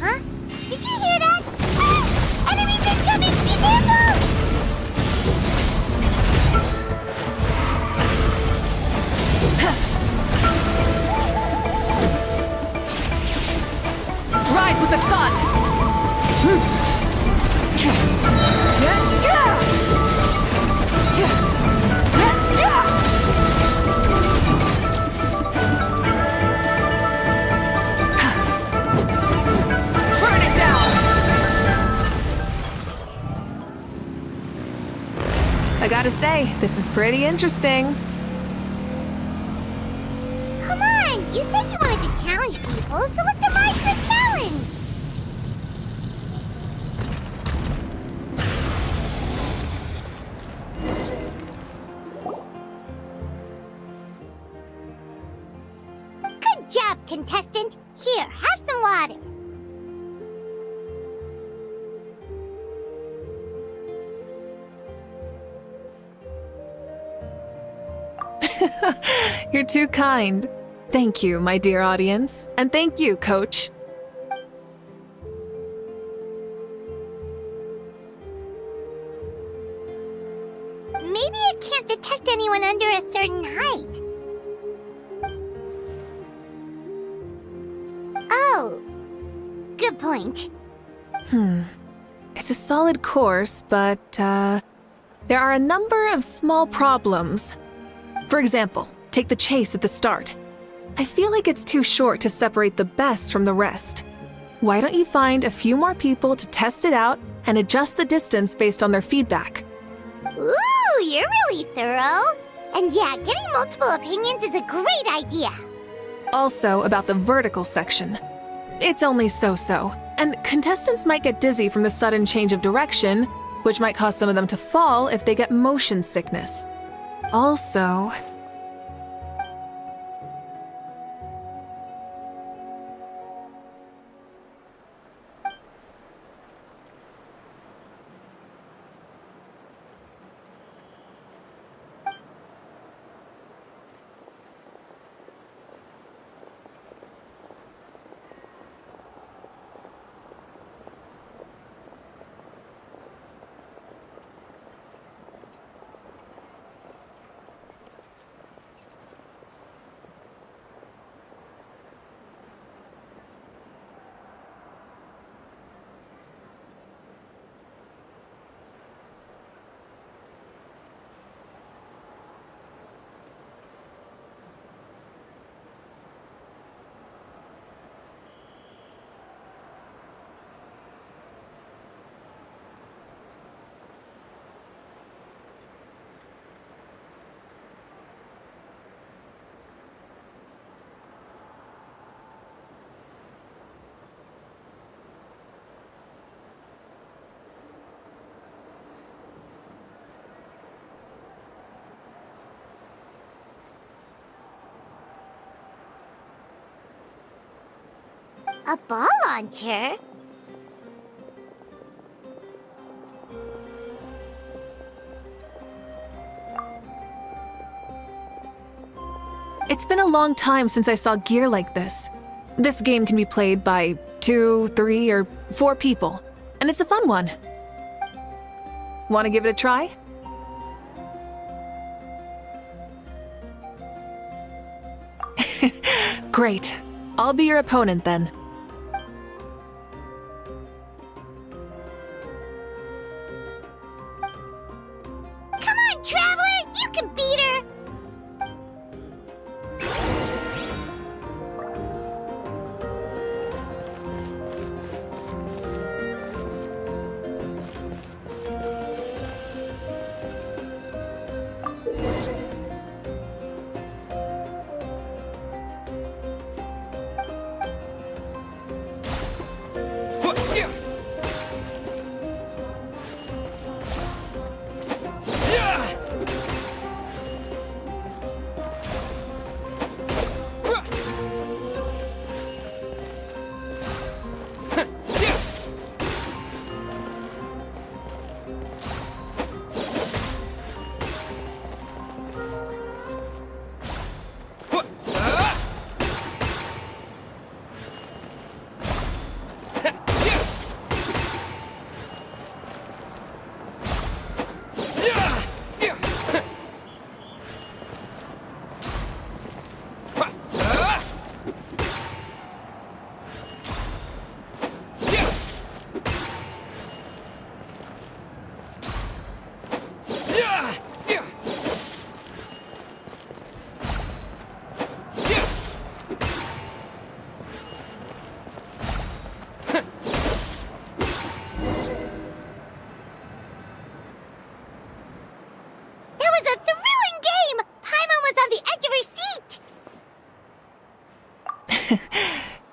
Huh? Did you hear that? Ah! Enemies incoming! Be careful! Rise with the sun! Burn it down! I gotta say, this is pretty interesting. Come on! You said you wanted to challenge people, so let them rise to the challenge! Good job, contestant! Here, have some water! You're too kind. Thank you, my dear audience. And thank you, Coach. Maybe it can't detect anyone under a certain height. Oh. Good point. It's a solid course, but, there are a number of small problems. For example, take the chase at the start. I feel like it's too short to separate the best from the rest. Why don't you find a few more people to test it out and adjust the distance based on their feedback? Ooh, you're really thorough. And yeah, getting multiple opinions is a great idea. Also, about the vertical section. It's only so-so, and contestants might get dizzy from the sudden change of direction, which might cause some of them to fall if they get motion sickness. Also... A ball launcher? It's been a long time since I saw gear like this. This game can be played by 2, 3, or 4 people, and it's a fun one. Want to give it a try? Great. I'll be your opponent then. Come on, Traveler! You can beat her!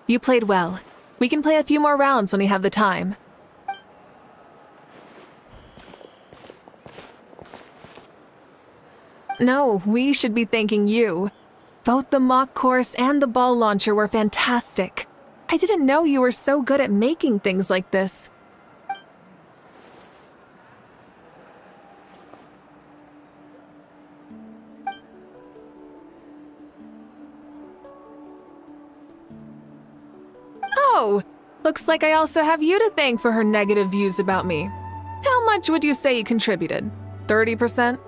You played well. We can play a few more rounds when we have the time. No, we should be thanking you. Both the mock course and the ball launcher were fantastic. I didn't know you were so good at making things like this. Oh, looks like I also have you to thank for her negative views about me. How much would you say you contributed? 30%?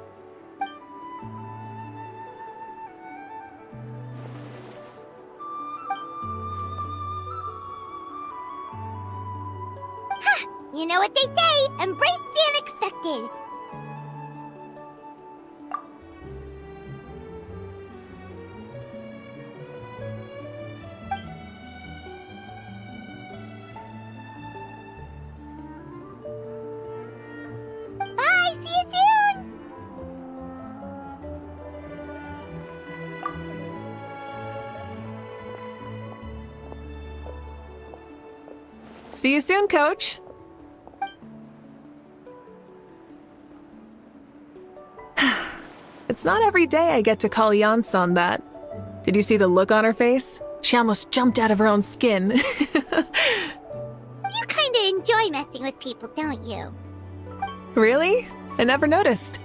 You know what they say, embrace the unexpected. Bye, see you soon! See you soon, Coach. It's not every day I get to call Yansan that. Did you see the look on her face? She almost jumped out of her own skin. You kinda enjoy messing with people, don't you? Really? I never noticed.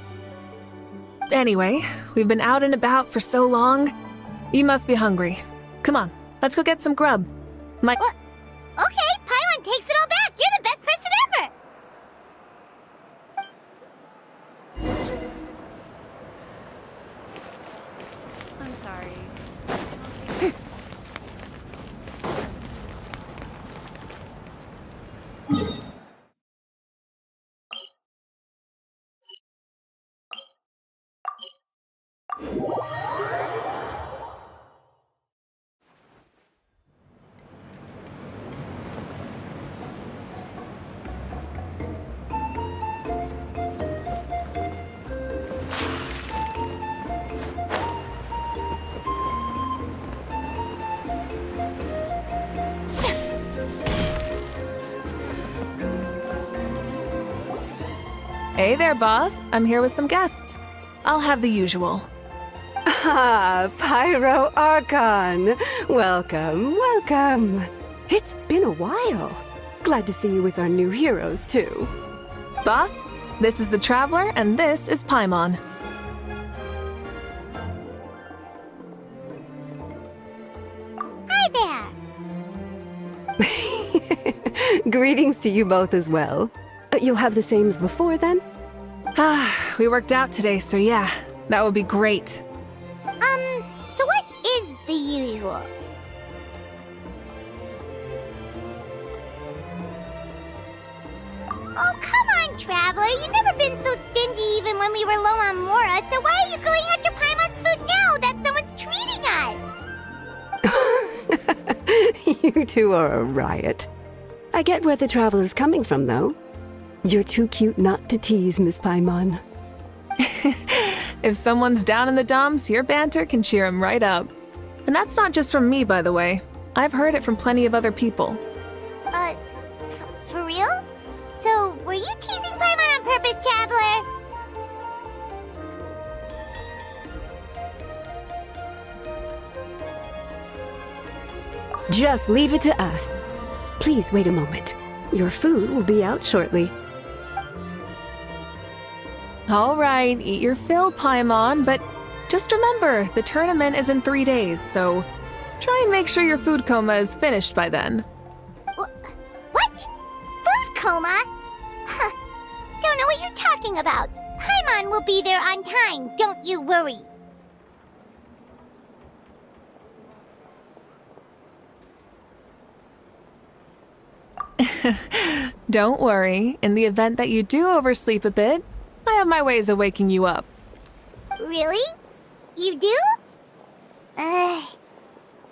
Anyway, we've been out and about for so long. You must be hungry. Come on, let's go get some grub. Well, okay, Paimon takes it all back. You're the best person ever. I'm sorry. Hey there, boss. I'm here with some guests. I'll have the usual. Ah, Pyro Archon! Welcome, welcome. It's been a while. Glad to see you with our new heroes, too. Boss, this is the Traveler, and this is Paimon. Hi there! Greetings to you both as well. You'll have the same as before, then? We worked out today, so yeah, that would be great. So what is the usual? Oh, come on, Traveler. You've never been so stingy even when we were low on Mora, so why are you going after Paimon's food now that someone's treating us? You two are a riot. I get where the Traveler's coming from, though. You're too cute not to tease, Miss Paimon. If someone's down in the dumps, your banter can cheer him right up. And that's not just from me, by the way. I've heard it from plenty of other people. For real? So, were you teasing Paimon on purpose, Traveler? Just leave it to us. Please wait a moment. Your food will be out shortly. All right, eat your fill, Paimon, but just remember, the tournament is in 3 days, so try and make sure your food coma is finished by then. What? Food coma? Huh. Don't know what you're talking about. Paimon will be there on time, don't you worry. Don't worry, in the event that you do oversleep a bit, I have my ways of waking you up. Really? You do?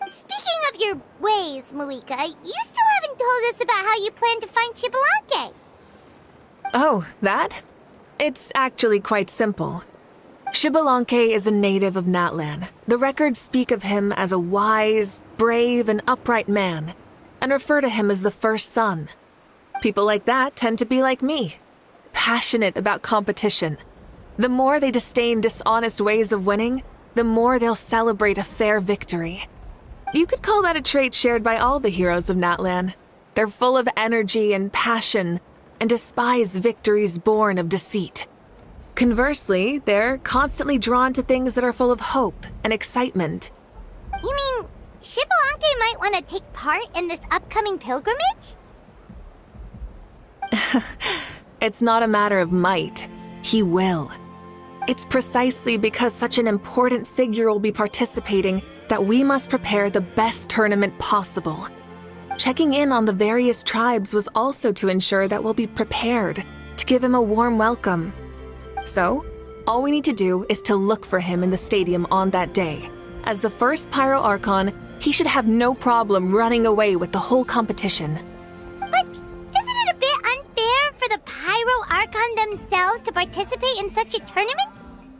Speaking of your ways, Mavuika, you still haven't told us about how you plan to find Xbalanque. Oh, that? It's actually quite simple. Xbalanque is a native of Natlan. The records speak of him as a wise, brave, and upright man, and refer to him as the first son. People like that tend to be like me, passionate about competition. The more they disdain dishonest ways of winning, the more they'll celebrate a fair victory. You could call that a trait shared by all the heroes of Natlan. They're full of energy and passion, and despise victories born of deceit. Conversely, they're constantly drawn to things that are full of hope and excitement. You mean Xbalanque might want to take part in this upcoming pilgrimage? It's not a matter of might. He will. It's precisely because such an important figure will be participating that we must prepare the best tournament possible. Checking in on the various tribes was also to ensure that we'll be prepared to give him a warm welcome. So, all we need to do is to look for him in the stadium on that day. As the first Pyro Archon, he should have no problem running away with the whole competition. But isn't it a bit unfair for the Pyro Archon themselves to participate in such a tournament?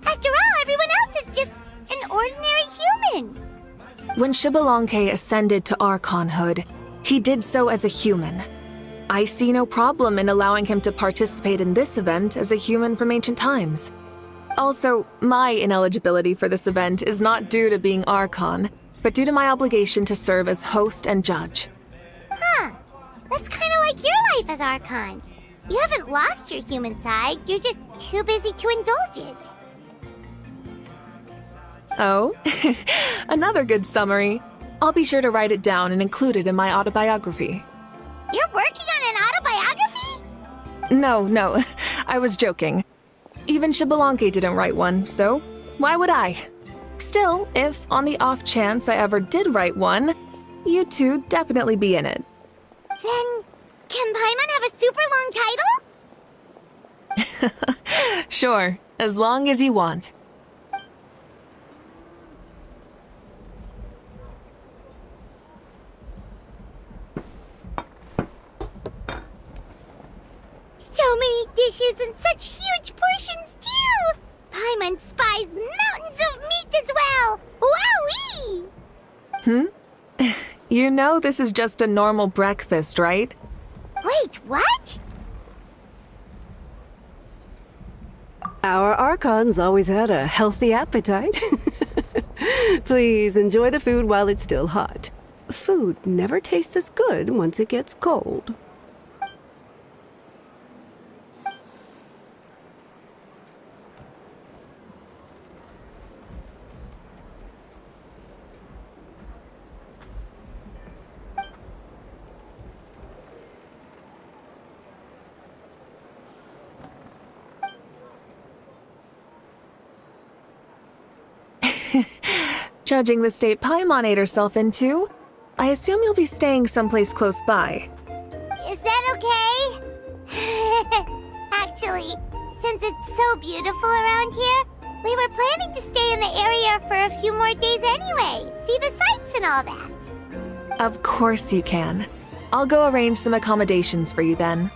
After all, everyone else is just an ordinary human. When Xbalanque ascended to Archonhood, he did so as a human. I see no problem in allowing him to participate in this event as a human from ancient times. Also, my ineligibility for this event is not due to being Archon, but due to my obligation to serve as host and judge. Huh. That's kind of like your life as Archon. You haven't lost your human side, you're just too busy to indulge it. Oh, another good summary. I'll be sure to write it down and include it in my autobiography. You're working on an autobiography? No, I was joking. Even Xbalanque didn't write one, so why would I? Still, if on the off chance I ever did write one, you two definitely be in it. Then, can Paimon have a super long title? Sure, as long as you want. So many dishes and such huge portions, too! Paimon spies mountains of meat as well! Wowee! You know this is just a normal breakfast, right? Wait, what? Our Archon's always had a healthy appetite. Please enjoy the food while it's still hot. Food never tastes as good once it gets cold. Judging the state Paimon ate herself into, I assume you'll be staying someplace close by. Is that okay? Actually, since it's so beautiful around here, we were planning to stay in the area for a few more days anyway. See the sights and all that. Of course you can. I'll go arrange some accommodations for you then.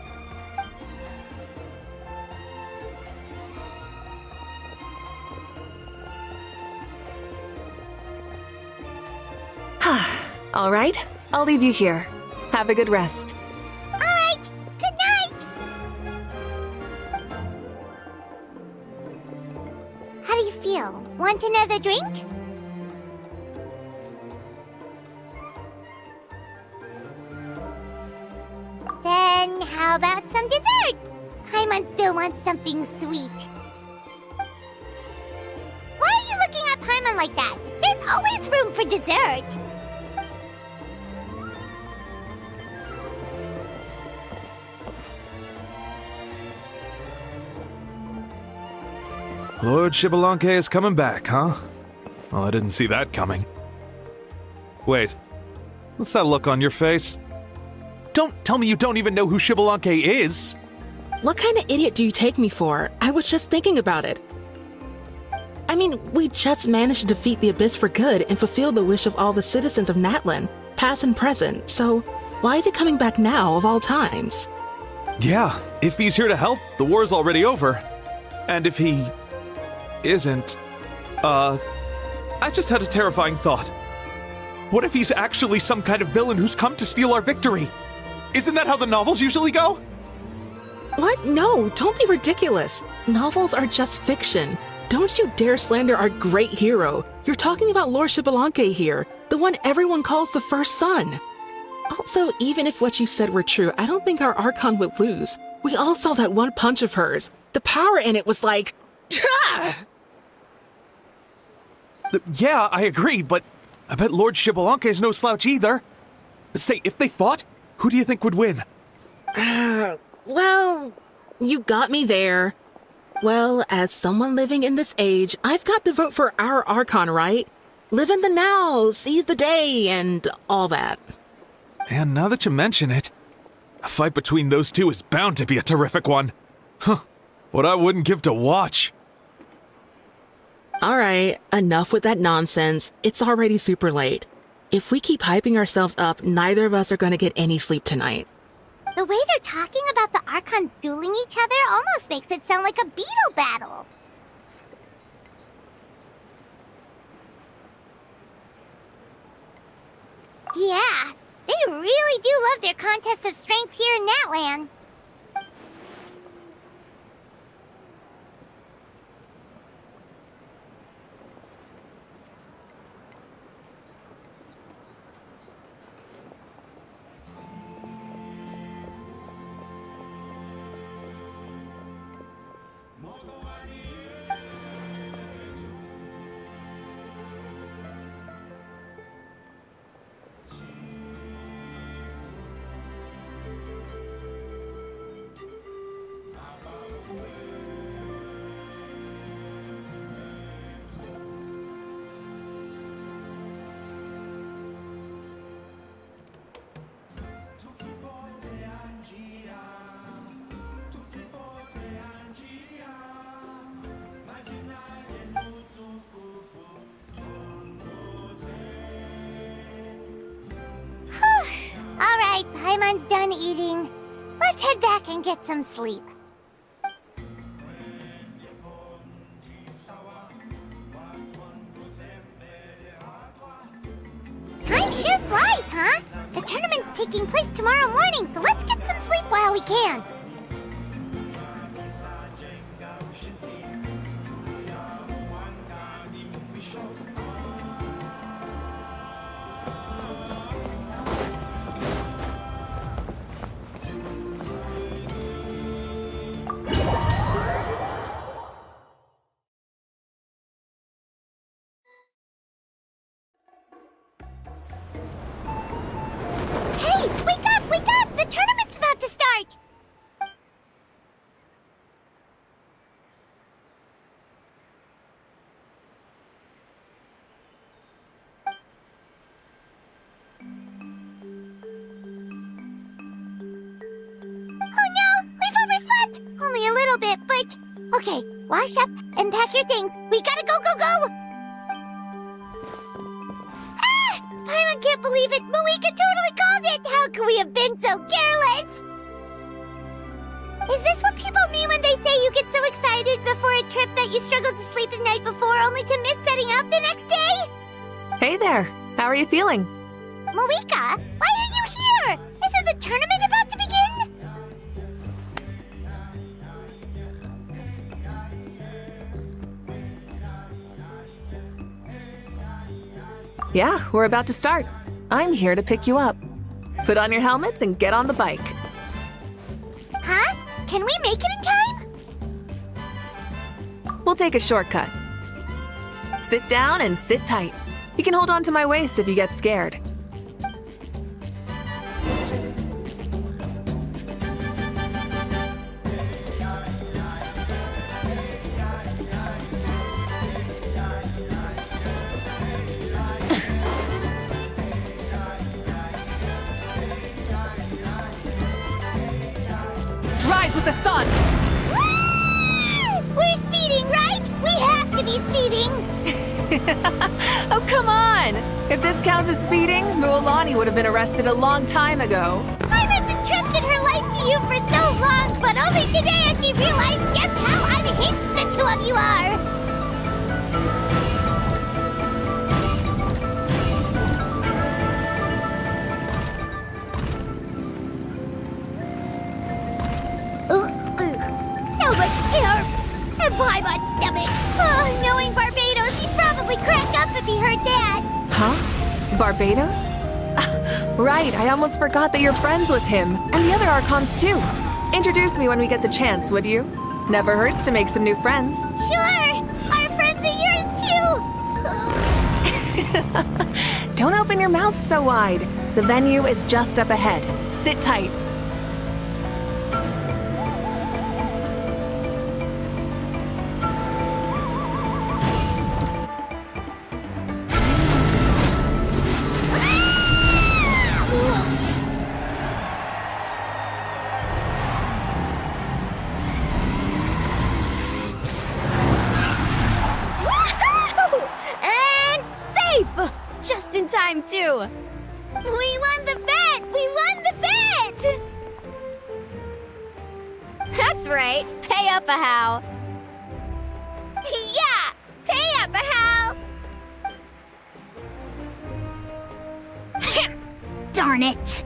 All right, I'll leave you here. Have a good rest. All right, good night. How do you feel? Want another drink? Then how about some dessert? Paimon still wants something sweet. Why are you looking at Paimon like that? There's always room for dessert. Lord Xbalanque is coming back, huh? Well, I didn't see that coming. Wait, what's that look on your face? Don't tell me you don't even know who Xbalanque is! What kind of idiot do you take me for? I was just thinking about it. I mean, we just managed to defeat the Abyss for good and fulfill the wish of all the citizens of Natlan, past and present, so why is he coming back now of all times? Yeah, if he's here to help, the war's already over. And if he isn't, I just had a terrifying thought. What if he's actually some kind of villain who's come to steal our victory? Isn't that how the novels usually go? What? No, don't be ridiculous. Novels are just fiction. Don't you dare slander our great hero. You're talking about Lord Xbalanque here, the one everyone calls the first son. Also, even if what you said were true, I don't think our Archon would lose. We all saw that one punch of hers. The power in it was like... Yeah, I agree, but I bet Lord Xbalanque is no slouch either. Say, if they fought, who do you think would win? Well, you got me there. Well, as someone living in this age, I've got to vote for our Archon, right? Live in the now, seize the day, and all that. And now that you mention it, a fight between those two is bound to be a terrific one. Huh, what I wouldn't give to watch. All right, enough with that nonsense. It's already super late. If we keep hyping ourselves up, neither of us are going to get any sleep tonight. The way they're talking about the Archons dueling each other almost makes it sound like a beetle battle. Yeah, they really do love their contests of strength here in Natlan. Alright, Paimon's done eating. Let's head back and get some sleep. Time sure flies, huh? The tournament's taking place tomorrow morning, so let's get some sleep while we can. Hey, wake up, wake up! The tournament's about to start! Oh no, we've overslept! Only a little bit, but... Okay, wash up and pack your things. We gotta go, go, go! Ah! Paimon can't believe it! Mavuika totally called it! How could we have been so careless? Is this what people mean when they say you get so excited before a trip that you struggled to sleep the night before only to miss setting out the next day? Hey there. How are you feeling? Mavuika, why are you here? Isn't the tournament about to begin? Yeah, we're about to start. I'm here to pick you up. Put on your helmets and get on the bike. Huh? Can we make it in time? We'll take a shortcut. Sit down and sit tight. You can hold on to my waist if you get scared. Rise with the sun! We're speeding, right? We have to be speeding! Oh, come on! If this counts as speeding, Mualani would have been arrested a long time ago. Paimon's entrusted her life to you for so long, but only today has she realized just how unhinged the two of you are! So much air! And Paimon's stomach! Oh, knowing Barbados, he'd probably crack up if he heard that! Huh? Barbados? Right, I almost forgot that you're friends with him, and the other Archons too. Introduce me when we get the chance, would you? Never hurts to make some new friends. Sure! Our friends are yours too! Don't open your mouth so wide. The venue is just up ahead. Sit tight. And safe! Just in time, too. We won the bet! We won the bet! That's right. Pay up a how. Yeah! Pay up a how! Darn it!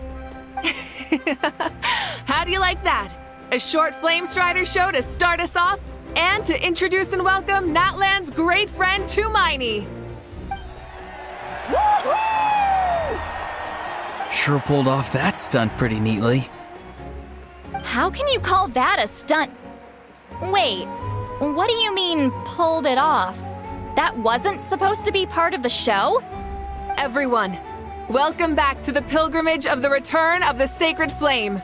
How do you like that? A short Flame Strider show to start us off, and to introduce and welcome Natlan's great friend Tumaini. Sure pulled off that stunt pretty neatly. How can you call that a stunt? Wait, what do you mean, pulled it off? That wasn't supposed to be part of the show? Everyone, welcome back to the pilgrimage of the return of the sacred flame.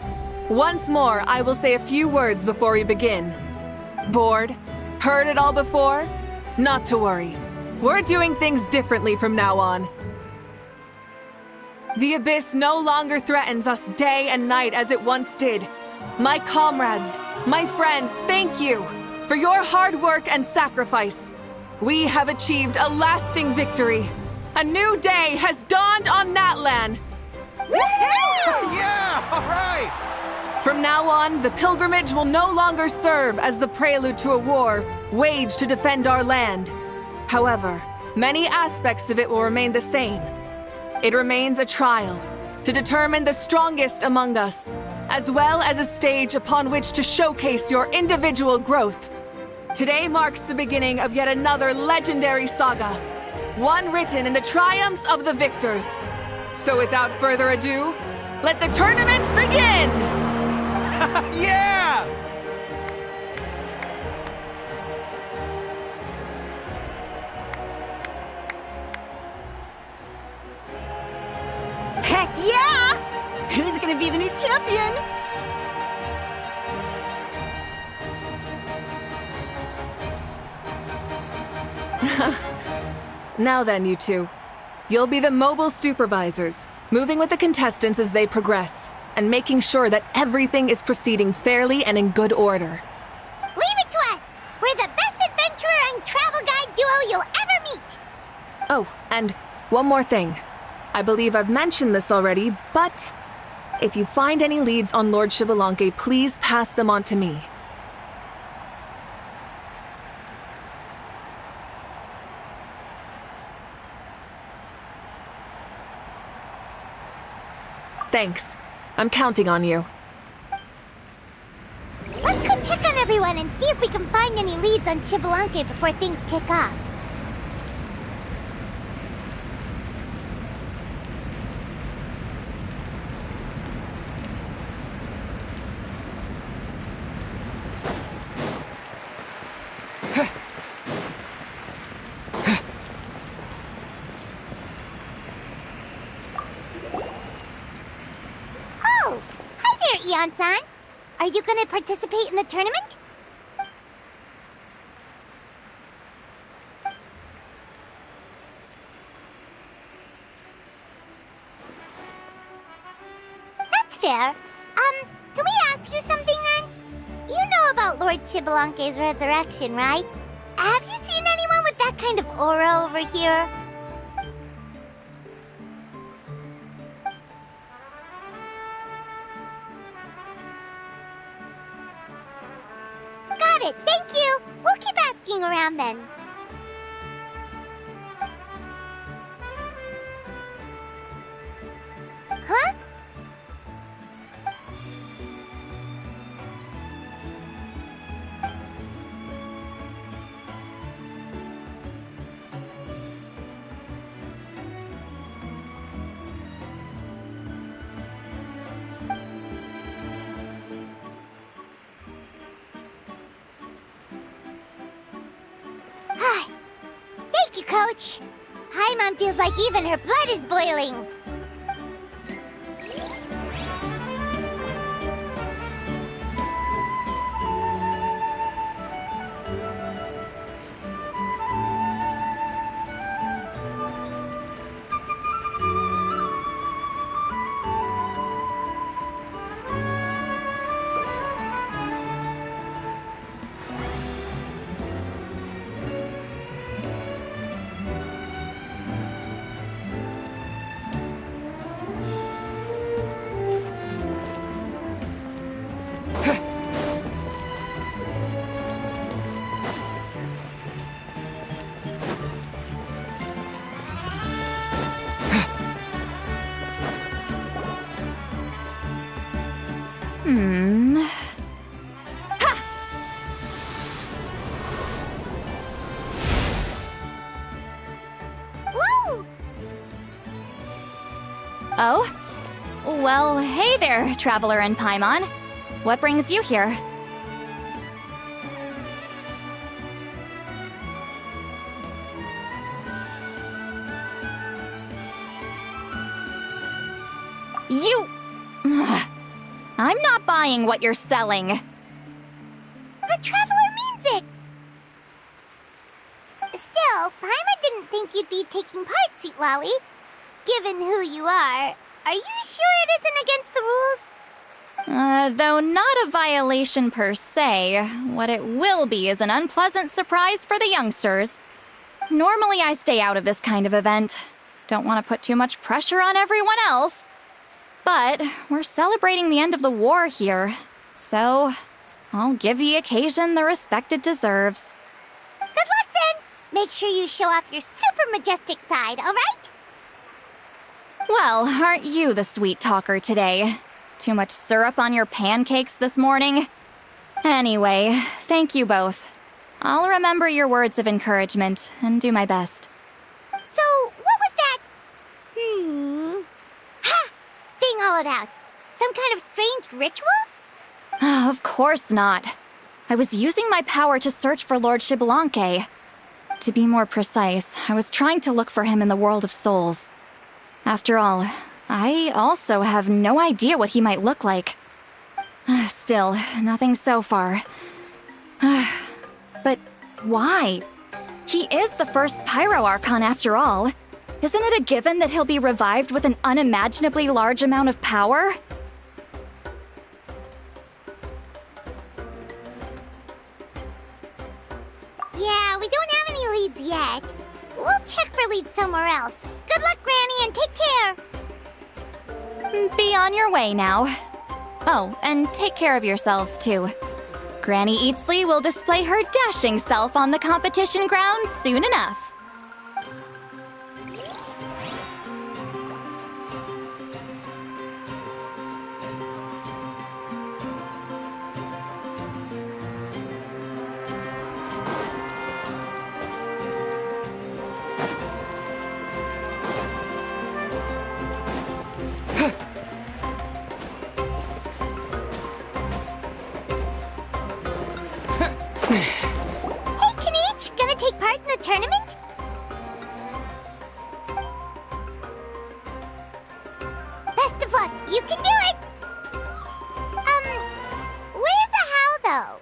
Once more, I will say a few words before we begin. Bored? Heard it all before? Not to worry. We're doing things differently from now on. The abyss no longer threatens us day and night as it once did. My comrades, my friends, thank you for your hard work and sacrifice. We have achieved a lasting victory. A new day has dawned on Natlan. Yeah! All right! From now on, the pilgrimage will no longer serve as the prelude to a war waged to defend our land. However, many aspects of it will remain the same. It remains a trial to determine the strongest among us, as well as a stage upon which to showcase your individual growth. Today marks the beginning of yet another legendary saga, one written in the triumphs of the victors. So without further ado, let the tournament begin! Yeah! Heck yeah! Who's gonna be the new champion? Now then, you two. You'll be the mobile supervisors, moving with the contestants as they progress, and making sure that everything is proceeding fairly and in good order. Leave it to us! We're the best adventurer and travel guide duo you'll ever meet! Oh, and one more thing. I believe I've mentioned this already, but if you find any leads on Lord Xbalanque, please pass them on to me. Thanks. I'm counting on you. Let's go check on everyone and see if we can find any leads on Xbalanque before things kick off. Oh! Hi there, Eon-san! Are you gonna participate in the tournament? That's fair. Can we ask you something then? You know about Lord Xbalanque's resurrection, right? Have you seen anyone with that kind of aura over here? Got it, thank you! We'll keep asking around then. Huh? Thank you, Coach. Paimon feels like even her blood is boiling. Woo! Oh? Well, hey there, Traveler and Paimon. What brings you here? You... I'm not buying what you're selling. The Traveler means it! Still, Paimon didn't think you'd be taking part, Sweet Lolly. Given who you are you sure it isn't against the rules? Though not a violation per se, what it will be is an unpleasant surprise for the youngsters. Normally I stay out of this kind of event. Don't want to put too much pressure on everyone else. But we're celebrating the end of the war here, so I'll give the occasion the respect it deserves. Good luck then! Make sure you show off your super majestic side, alright? Well, aren't you the sweet talker today? Too much syrup on your pancakes this morning? Anyway, thank you both. I'll remember your words of encouragement and do my best. So, what was that? Ha! Thing all about? Some kind of strange ritual? Of course not. I was using my power to search for Lord Xbalanque. To be more precise, I was trying to look for him in the world of souls. After all, I also have no idea what he might look like. Still, nothing so far. But why? He is the first Pyro Archon after all. Isn't it a given that he'll be revived with an unimaginably large amount of power? Yeah, we don't have any leads yet. We'll check for leads somewhere else. Good luck, Granny, and take care! Be on your way now. Oh, and take care of yourselves too. Granny Eatsley will display her dashing self on the competition grounds soon enough. Hey, Kanich! Gonna take part in the tournament? Best of luck! You can do it! Where's the how, though?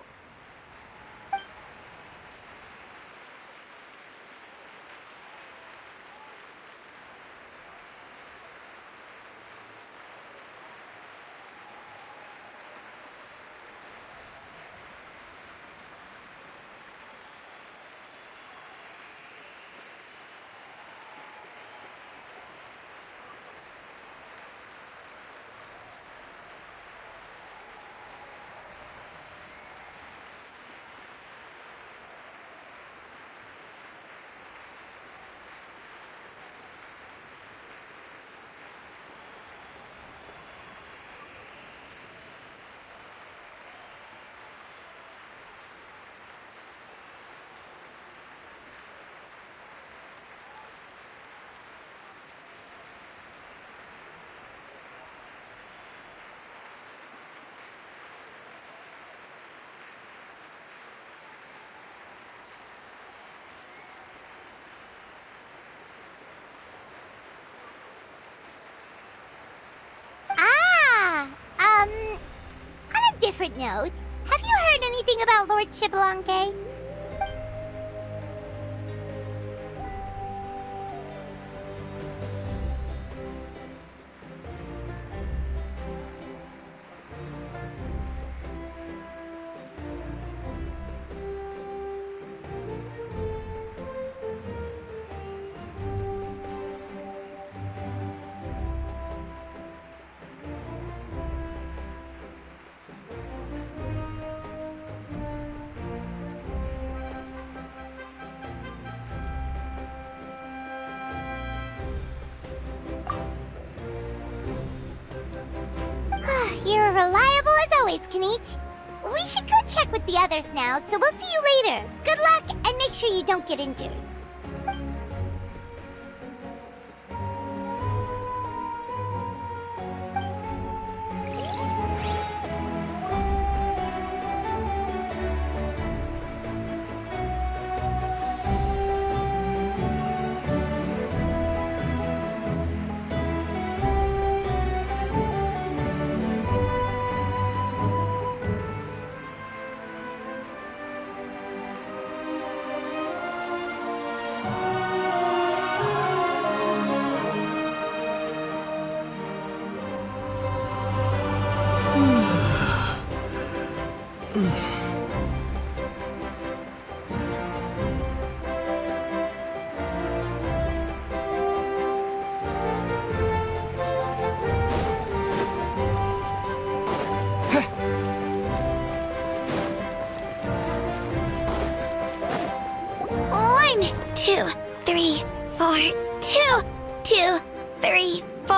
On a different note, have you heard anything about Lord Xbalanque? You're reliable as always, Kanich. We should go check with the others now, so we'll see you later. Good luck, and make sure you don't get injured. One, two, three, four. 2, 2, 3, 4.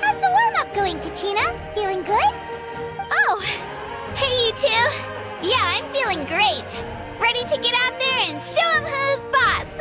How's the warm-up going, Kachina? Feeling good? Oh, hey you two. Yeah, I'm feeling great. Ready to get out there and show 'em who's boss.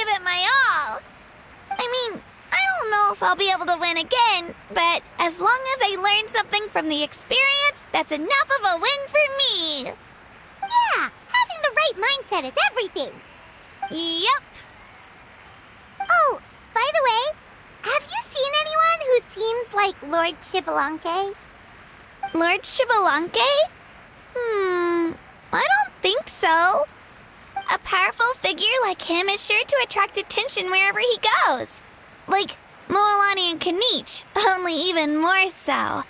give it my all. I mean, I don't know if I'll be able to win again, but as long as I learn something from the experience, that's enough of a win for me. Yeah, having the right mindset is everything. Yep. Oh, by the way, have you seen anyone who seems like Lord Shibalanke? Lord Shibalanke? I don't think so. A powerful figure like him is sure to attract attention wherever he goes. Like Moalani and Kanich, only even more so. I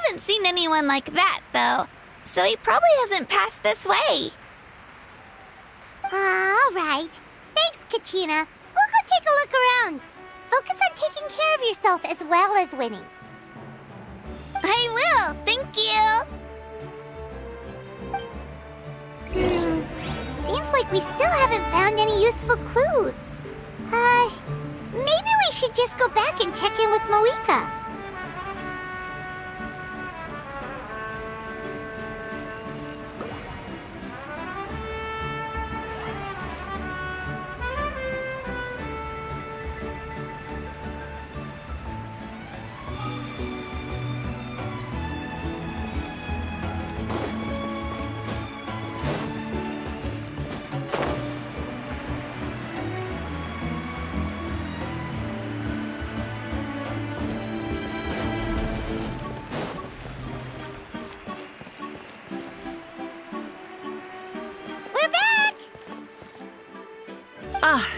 haven't seen anyone like that, though, so he probably hasn't passed this way. All right. Thanks, Kachina. We'll go take a look around. Focus on taking care of yourself as well as winning. I will, thank you. Seems like we still haven't found any useful clues. Maybe we should just go back and check in with Mavuika.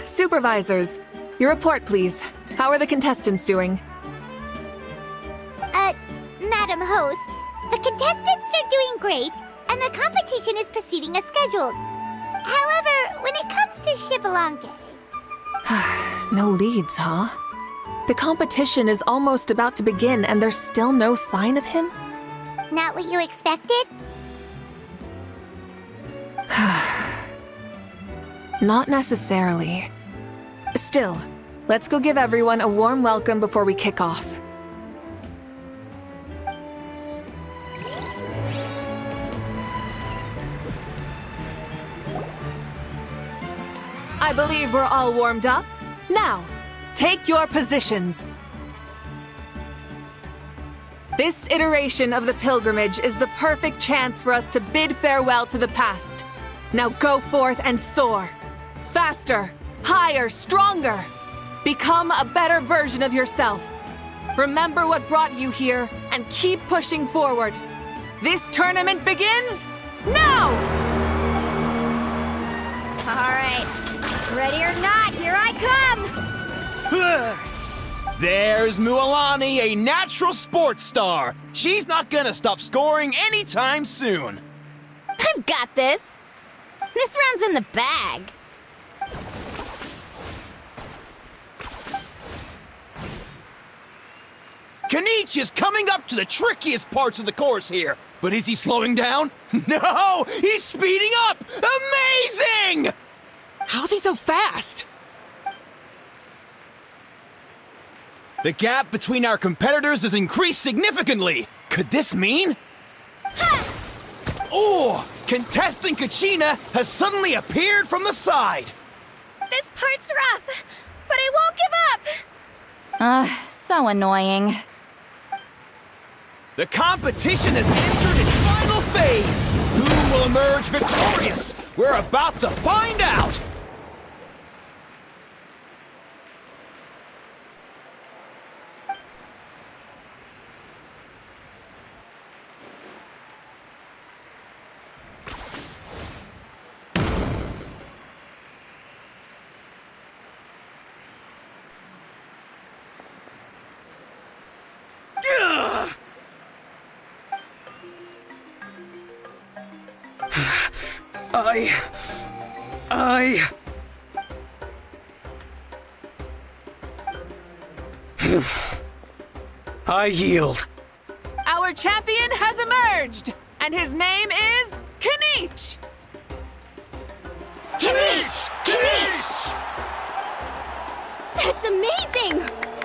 Supervisors, your report, please. How are the contestants doing? Madam Host, the contestants are doing great, and the competition is proceeding as scheduled. However, when it comes to Shibalanke... No leads, huh? The competition is almost about to begin, and there's still no sign of him? Not what you expected? Not necessarily. Still, let's go give everyone a warm welcome before we kick off. I believe we're all warmed up. Now, take your positions. This iteration of the pilgrimage is the perfect chance for us to bid farewell to the past. Now go forth and soar. Faster, higher, stronger. Become a better version of yourself. Remember what brought you here and keep pushing forward. This tournament begins now! All right. Ready or not, here I come! There's Mualani, a natural sports star. She's not gonna stop scoring anytime soon. I've got this. This round's in the bag. Kanich is coming up to the trickiest parts of the course here. But is he slowing down? No! He's speeding up! Amazing! How's he so fast? The gap between our competitors has increased significantly. Could this mean? Oh! Contestant Kachina has suddenly appeared from the side. This part's rough, but I won't give up. So annoying. The competition has entered its final phase. Who will emerge victorious? We're about to find out. I yield. Our champion has emerged, and his name is Kanich! Kanich! Kanich! That's amazing!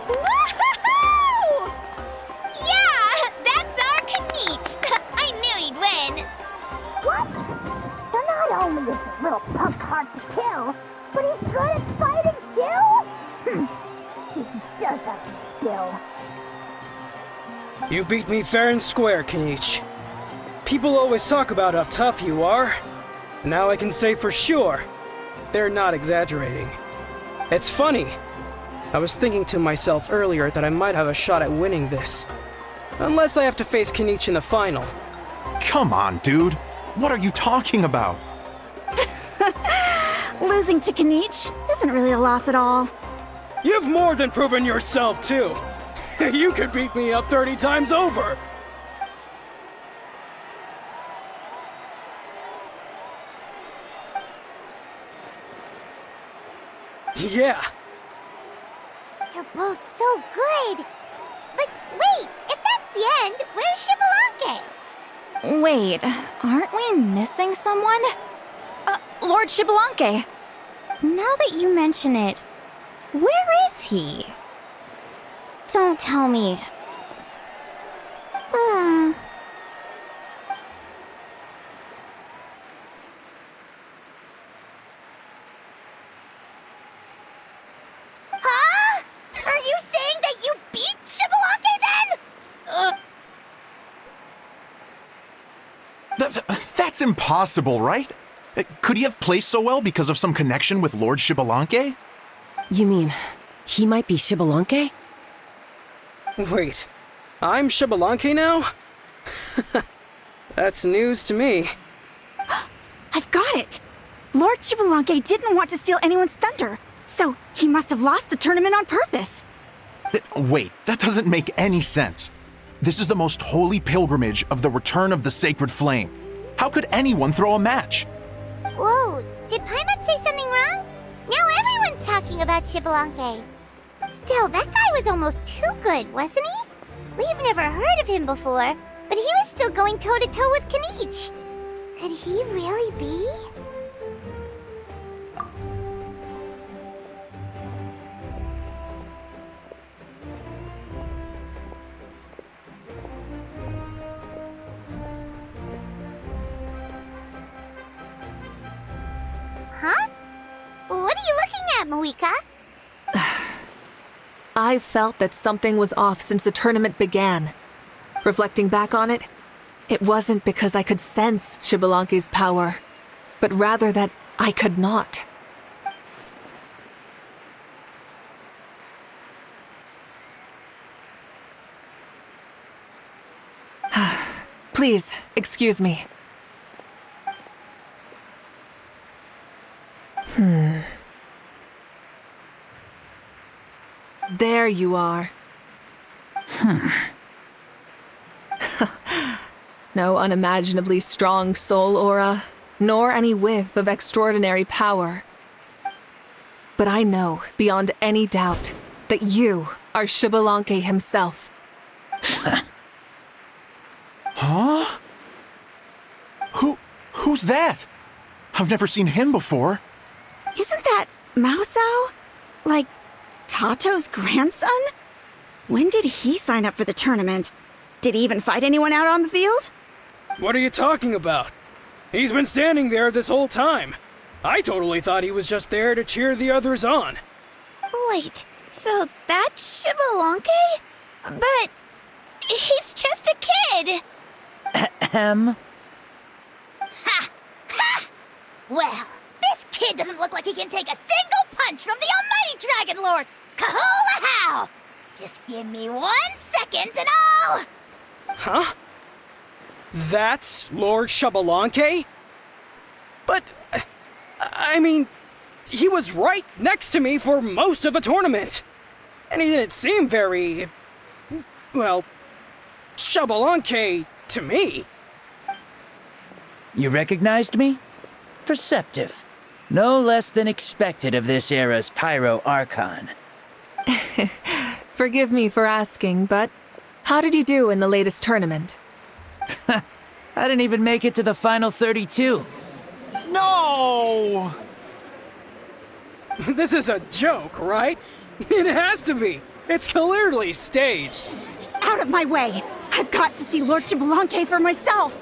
Woohoo! Yeah, that's our Kanich. I knew he'd win. What? So not only is a little punk hard to kill, but he's good at fighting too? He does have some skill. You beat me fair and square, Kenichi. People always talk about how tough you are. Now I can say for sure, they're not exaggerating. It's funny. I was thinking to myself earlier that I might have a shot at winning this. Unless I have to face Kenichi in the final. Come on, dude. What are you talking about? Losing to Kenichi isn't really a loss at all. You've more than proven yourself, too. You could beat me up 30 times over. Yeah. You're both so good. But wait, if that's the end, where's Shibalanke? Wait, aren't we missing someone? Lord Shibalanke. Now that you mention it, where is he? Don't tell me. Huh? Are you saying that you beat Shibalanke then? That's impossible, right? Could he have placed so well because of some connection with Lord Shibalanke? You mean, he might be Shibalanke? Wait, I'm Shibalanke now? That's news to me. I've got it! Lord Shibalanke didn't want to steal anyone's thunder, so he must have lost the tournament on purpose. Wait, that doesn't make any sense. This is the most holy pilgrimage of the return of the sacred flame. How could anyone throw a match? Whoa, did Paimon say something wrong? Now everyone's talking about Shibalanke. Still, that guy was almost too good, wasn't he? We've never heard of him before, but he was still going toe-to-toe with Kenichi. Could he really be? Huh? What are you looking at, Mavuika? I felt that something was off since the tournament began. Reflecting back on it, it wasn't because I could sense Shibalanke's power, but rather that I could not. Please, excuse me. There you are. No unimaginably strong soul aura, nor any whiff of extraordinary power. But I know, beyond any doubt, that you are Shibalanke himself. Huh? Who's that? I've never seen him before. Isn't that Mauso? Like, Tato's grandson? When did he sign up for the tournament? Did he even fight anyone out on the field? What are you talking about? He's been standing there this whole time. I totally thought he was just there to cheer the others on. Wait, so that's Shibalanke? But he's just a kid. Ha! Ha! Well, this kid doesn't look like he can take a single punch from the almighty Dragon Lord! Kahola how! Just give me 1 second and I'll... Huh? That's Lord Shibalanke? But, I mean, he was right next to me for most of the tournament. And he didn't seem very... well, Shibalanke to me. You recognized me? Perceptive. No less than expected of this era's Pyro Archon. Forgive me for asking, but how did you do in the latest tournament? I didn't even make it to the final 32. No! This is a joke, right? It has to be. It's clearly staged. Out of my way! I've got to see Lord Shibalanke for myself!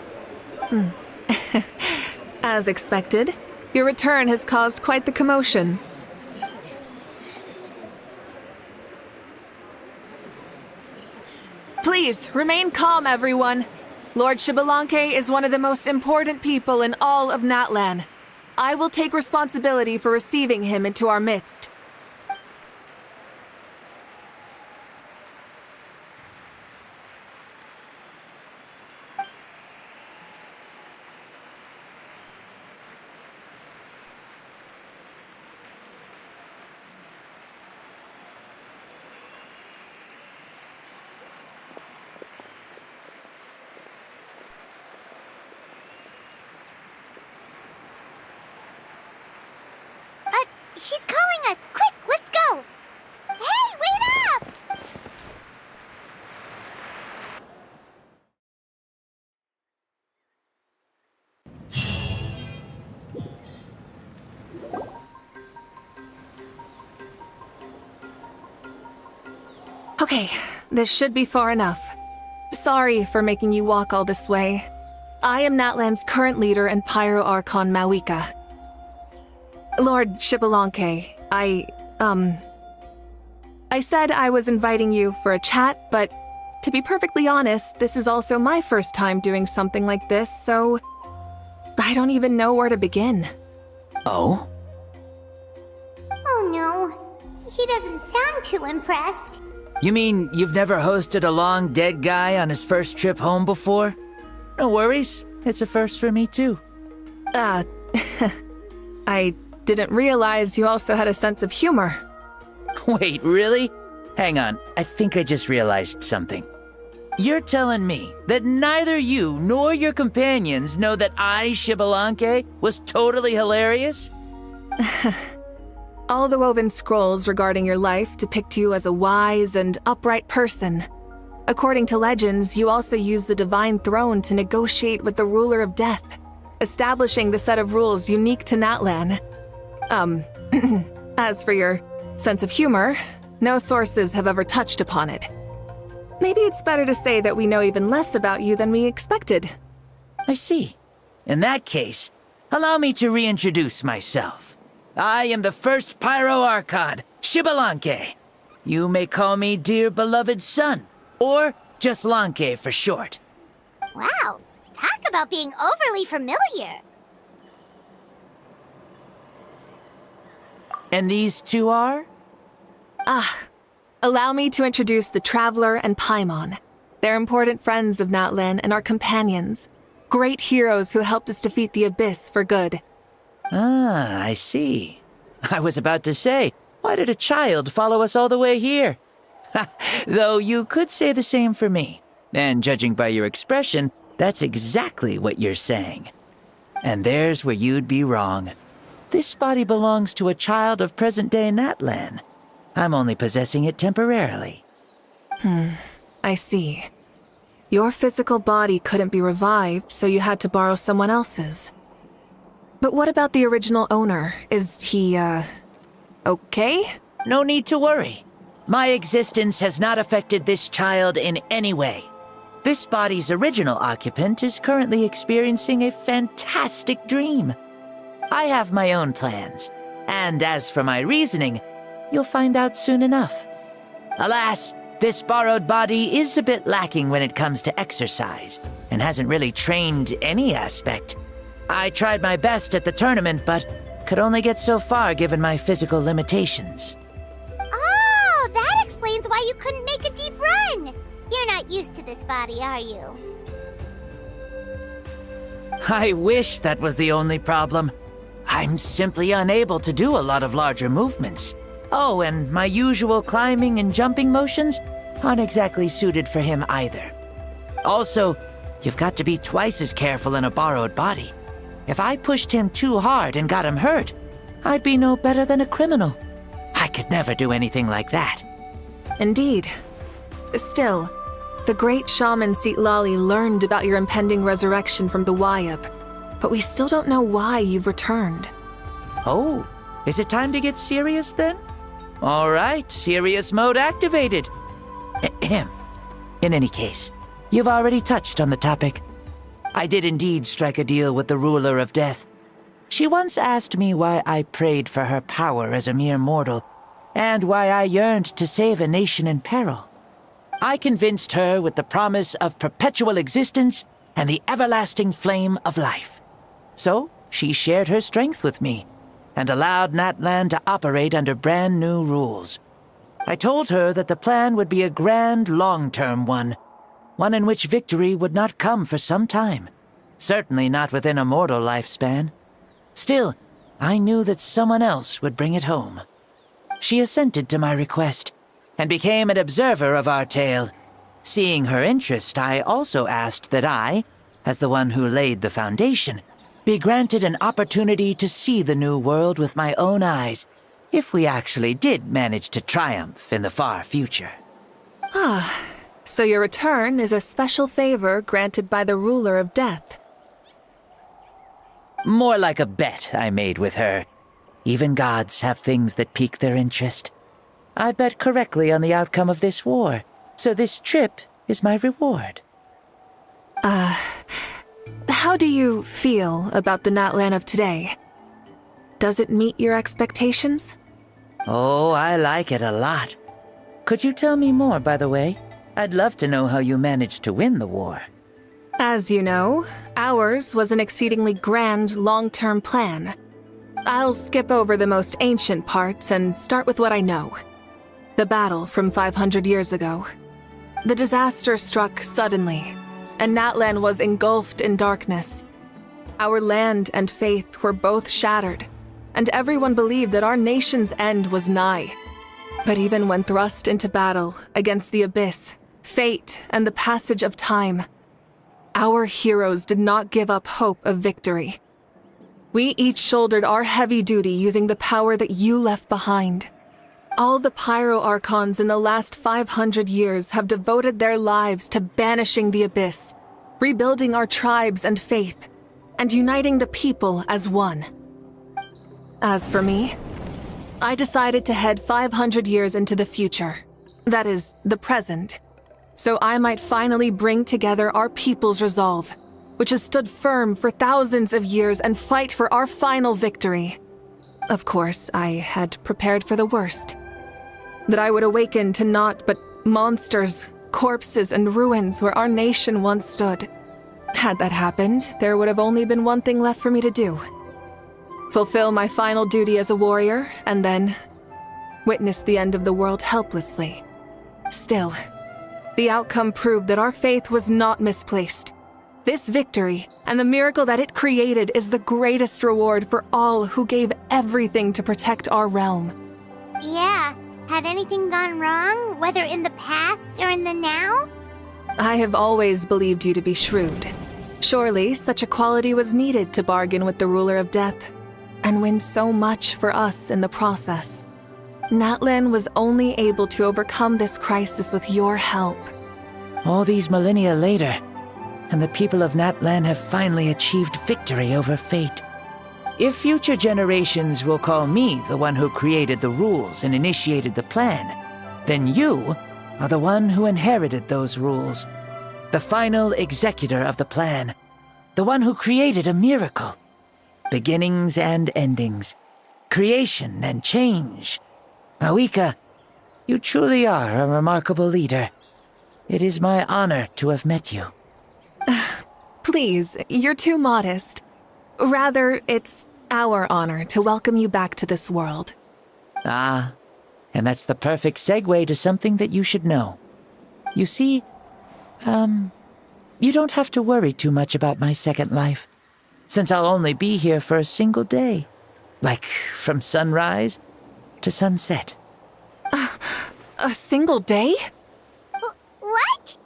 As expected, Your return has caused quite the commotion. Please, remain calm, everyone. Lord Xbalanque is one of the most important people in all of Natlan. I will take responsibility for receiving him into our midst. She's calling us! Quick, let's go! Hey, wait up! Okay, this should be far enough. Sorry for making you walk all this way. I am Natlan's current leader and Pyro Archon Mavuika. Lord Xbalanque, I said I was inviting you for a chat, but to be perfectly honest, this is also my first time doing something like this, so I don't even know where to begin. Oh? Oh no, he doesn't sound too impressed. You mean you've never hosted a long dead guy on his first trip home before? No worries, it's a first for me too. I didn't realize you also had a sense of humor. Wait, really? Hang on, I think I just realized something. You're telling me that neither you nor your companions know that I, Xbalanque, was totally hilarious? All the woven scrolls regarding your life depict you as a wise and upright person. According to legends, you also use the Divine Throne to negotiate with the Ruler of Death, establishing the set of rules unique to Natlan. As for your sense of humor, no sources have ever touched upon it. Maybe it's better to say that we know even less about you than we expected. I see. In that case, allow me to reintroduce myself. I am the first Pyro Archon, Xbalanque. You may call me dear beloved son, or just Lanque for short. Wow, talk about being overly familiar. And these two are? Allow me to introduce the Traveler and Paimon. They're important friends of Natlan and our companions. Great heroes who helped us defeat the Abyss for good. Ah, I see. I was about to say, why did a child follow us all the way here? Though you could say the same for me. And judging by your expression, that's exactly what you're saying. And there's where you'd be wrong. This body belongs to a child of present-day Natlan. I'm only possessing it temporarily. I see. Your physical body couldn't be revived, so you had to borrow someone else's. But what about the original owner? Is he, okay? No need to worry. My existence has not affected this child in any way. This body's original occupant is currently experiencing a fantastic dream. I have my own plans, and as for my reasoning, you'll find out soon enough. Alas, this borrowed body is a bit lacking when it comes to exercise, and hasn't really trained any aspect. I tried my best at the tournament, but could only get so far given my physical limitations. Oh, that explains why you couldn't make a deep run. You're not used to this body, are you? I wish that was the only problem. I'm simply unable to do a lot of larger movements. Oh, and my usual climbing and jumping motions aren't exactly suited for him either. Also, you've got to be twice as careful in a borrowed body. If I pushed him too hard and got him hurt, I'd be no better than a criminal. I could never do anything like that. Indeed. Still, the great shaman Lali learned about your impending resurrection from the Wayab, but we still don't know why you've returned. Oh, is it time to get serious then? All right, serious mode activated. Ahem. In any case, you've already touched on the topic. I did indeed strike a deal with the Ruler of Death. She once asked me why I prayed for her power as a mere mortal, and why I yearned to save a nation in peril. I convinced her with the promise of perpetual existence and the everlasting flame of life. So, she shared her strength with me, and allowed Natlan to operate under brand new rules. I told her that the plan would be a grand, long-term one in which victory would not come for some time, certainly not within a mortal lifespan. Still, I knew that someone else would bring it home. She assented to my request, and became an observer of our tale. Seeing her interest, I also asked that I, as the one who laid the foundation, be granted an opportunity to see the new world with my own eyes, if we actually did manage to triumph in the far future. Ah, so your return is a special favor granted by the ruler of death. More like a bet I made with her. Even gods have things that pique their interest. I bet correctly on the outcome of this war, so this trip is my reward. How do you feel about the Natlan of today? Does it meet your expectations? Oh, I like it a lot. Could you tell me more, by the way? I'd love to know how you managed to win the war. As you know, ours was an exceedingly grand, long-term plan. I'll skip over the most ancient parts and start with what I know. The battle from 500 years ago. The disaster struck suddenly, and Natlan was engulfed in darkness. Our land and faith were both shattered, and everyone believed that our nation's end was nigh. But even when thrust into battle against the abyss, fate, and the passage of time, our heroes did not give up hope of victory. We each shouldered our heavy duty using the power that you left behind. All the Pyro Archons in the last 500 years have devoted their lives to banishing the abyss, rebuilding our tribes and faith, and uniting the people as one. As for me, I decided to head 500 years into the future, that is, the present, so I might finally bring together our people's resolve, which has stood firm for thousands of years, and fight for our final victory. Of course, I had prepared for the worst. That I would awaken to naught but monsters, corpses, and ruins where our nation once stood. Had that happened, there would have only been one thing left for me to do. Fulfill my final duty as a warrior, and then witness the end of the world helplessly. Still, the outcome proved that our faith was not misplaced. This victory, and the miracle that it created, is the greatest reward for all who gave everything to protect our realm. Yeah, had anything gone wrong, whether in the past or in the now? I have always believed you to be shrewd. Surely, such a quality was needed to bargain with the ruler of death, and win so much for us in the process. Natlan was only able to overcome this crisis with your help. All these millennia later, and the people of Natlan have finally achieved victory over fate. If future generations will call me the one who created the rules and initiated the plan, then you are the one who inherited those rules. The final executor of the plan. The one who created a miracle. Beginnings and endings. Creation and change. Mavuika, you truly are a remarkable leader. It is my honor to have met you. Please, you're too modest. Rather, it's our honor to welcome you back to this world. Ah, and that's the perfect segue to something that you should know. You see, you don't have to worry too much about my second life, since I'll only be here for a single day. Like, from sunrise to sunset. A single day? What?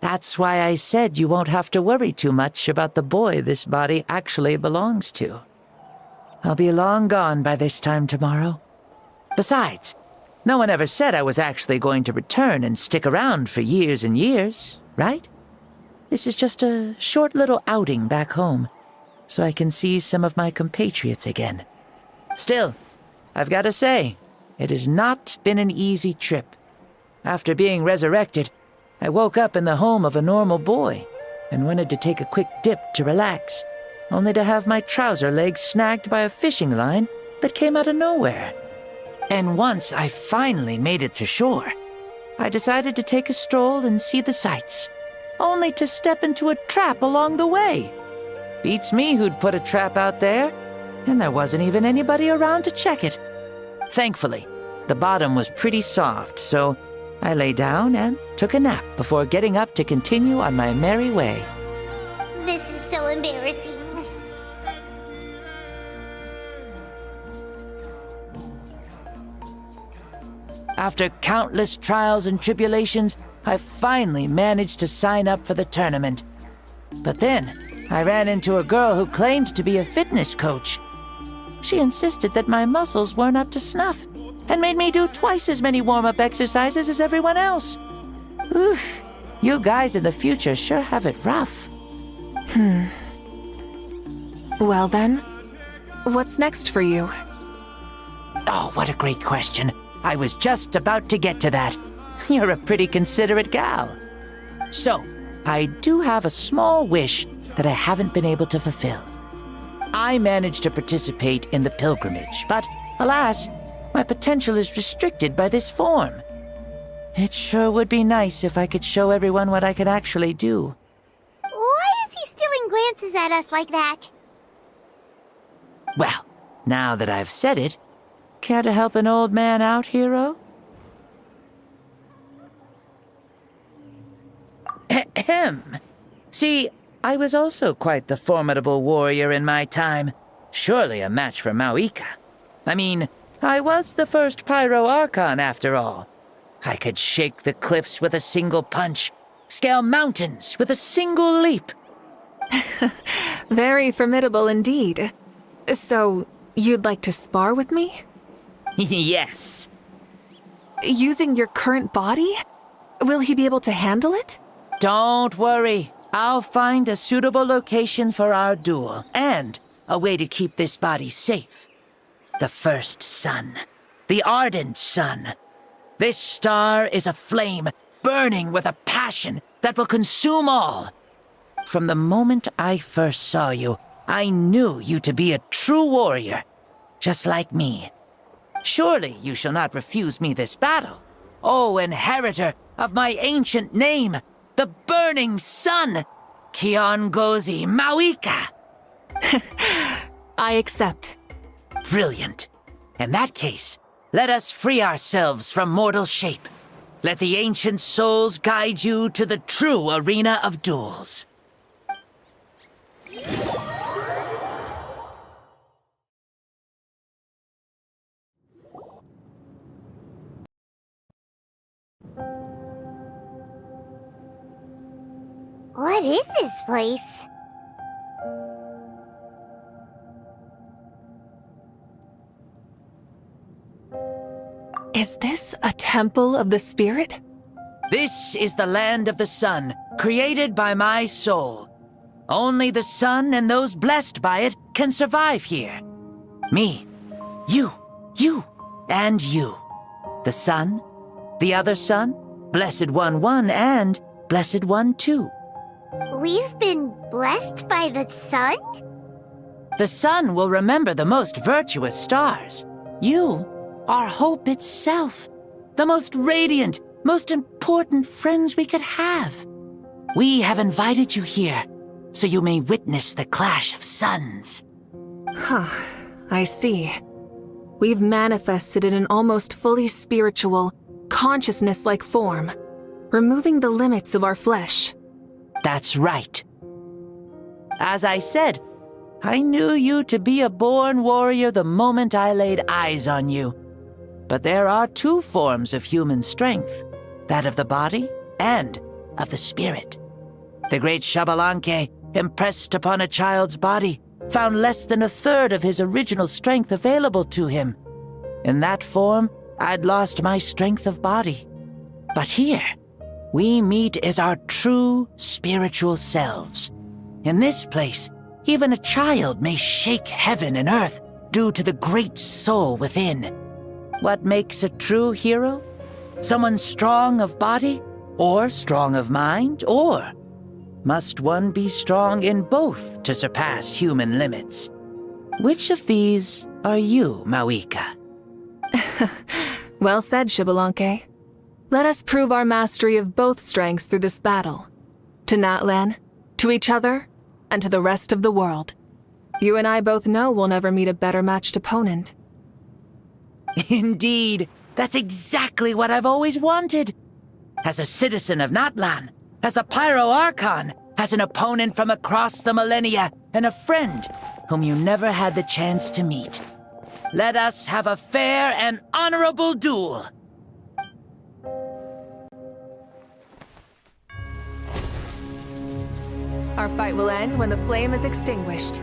That's why I said you won't have to worry too much about the boy this body actually belongs to. I'll be long gone by this time tomorrow. Besides, no one ever said I was actually going to return and stick around for years and years, right? This is just a short little outing back home, so I can see some of my compatriots again. Still, I've got to say, it has not been an easy trip. After being resurrected, I woke up in the home of a normal boy and wanted to take a quick dip to relax, only to have my trouser legs snagged by a fishing line that came out of nowhere. And once I finally made it to shore, I decided to take a stroll and see the sights, only to step into a trap along the way. Beats me who'd put a trap out there, and there wasn't even anybody around to check it. Thankfully, the bottom was pretty soft, so I lay down and took a nap before getting up to continue on my merry way. This is so embarrassing. After countless trials and tribulations, I finally managed to sign up for the tournament. But then, I ran into a girl who claimed to be a fitness coach. She insisted that my muscles weren't up to snuff, and made me do twice as many warm-up exercises as everyone else. Oof, you guys in the future sure have it rough. Well then, what's next for you? Oh, what a great question. I was just about to get to that. You're a pretty considerate gal. So, I do have a small wish that I haven't been able to fulfill. I managed to participate in the pilgrimage, but alas, my potential is restricted by this form. It sure would be nice if I could show everyone what I could actually do. Why is he stealing glances at us like that? Well, now that I've said it, care to help an old man out, hero? Ahem. See, I was also quite the formidable warrior in my time. Surely a match for Mavuika. I mean, I was the first Pyro Archon after all. I could shake the cliffs with a single punch, scale mountains with a single leap. Very formidable indeed. So, you'd like to spar with me? Yes. Using your current body? Will he be able to handle it? Don't worry. I'll find a suitable location for our duel, and a way to keep this body safe. The first sun. The ardent sun. This star is a flame, burning with a passion that will consume all. From the moment I first saw you, I knew you to be a true warrior, just like me. Surely you shall not refuse me this battle, O inheritor of my ancient name, the Burning Sun, Kiongozi Mavuika. I accept. Brilliant. In that case, let us free ourselves from mortal shape. Let the ancient souls guide you to the true arena of duels. What is this place? Is this a temple of the spirit? This is the land of the sun, created by my soul. Only the sun and those blessed by it can survive here. Me, you, and you. The sun, the other sun, Blessed One 1, and Blessed One 2. We've been blessed by the sun? The sun will remember the most virtuous stars. You are hope itself, the most radiant, most important friends we could have. We have invited you here, so you may witness the clash of suns. Huh, I see. We've manifested in an almost fully spiritual, consciousness-like form, removing the limits of our flesh. That's right. As I said, I knew you to be a born warrior the moment I laid eyes on you. But there are two forms of human strength, that of the body and of the spirit. The great Xbalanque, impressed upon a child's body, found less than a third of his original strength available to him. In that form, I'd lost my strength of body. But here, we meet as our true spiritual selves. In this place, even a child may shake heaven and earth due to the great soul within. What makes a true hero? Someone strong of body, or strong of mind, or must one be strong in both to surpass human limits? Which of these are you, Mavuika? Well said, Xbalanque. Let us prove our mastery of both strengths through this battle. To Natlan, to each other, and to the rest of the world. You and I both know we'll never meet a better matched opponent. Indeed, that's exactly what I've always wanted. As a citizen of Natlan, as the Pyro Archon, as an opponent from across the millennia, and a friend whom you never had the chance to meet. Let us have a fair and honorable duel. Our fight will end when the flame is extinguished.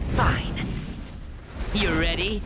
Fine. You ready?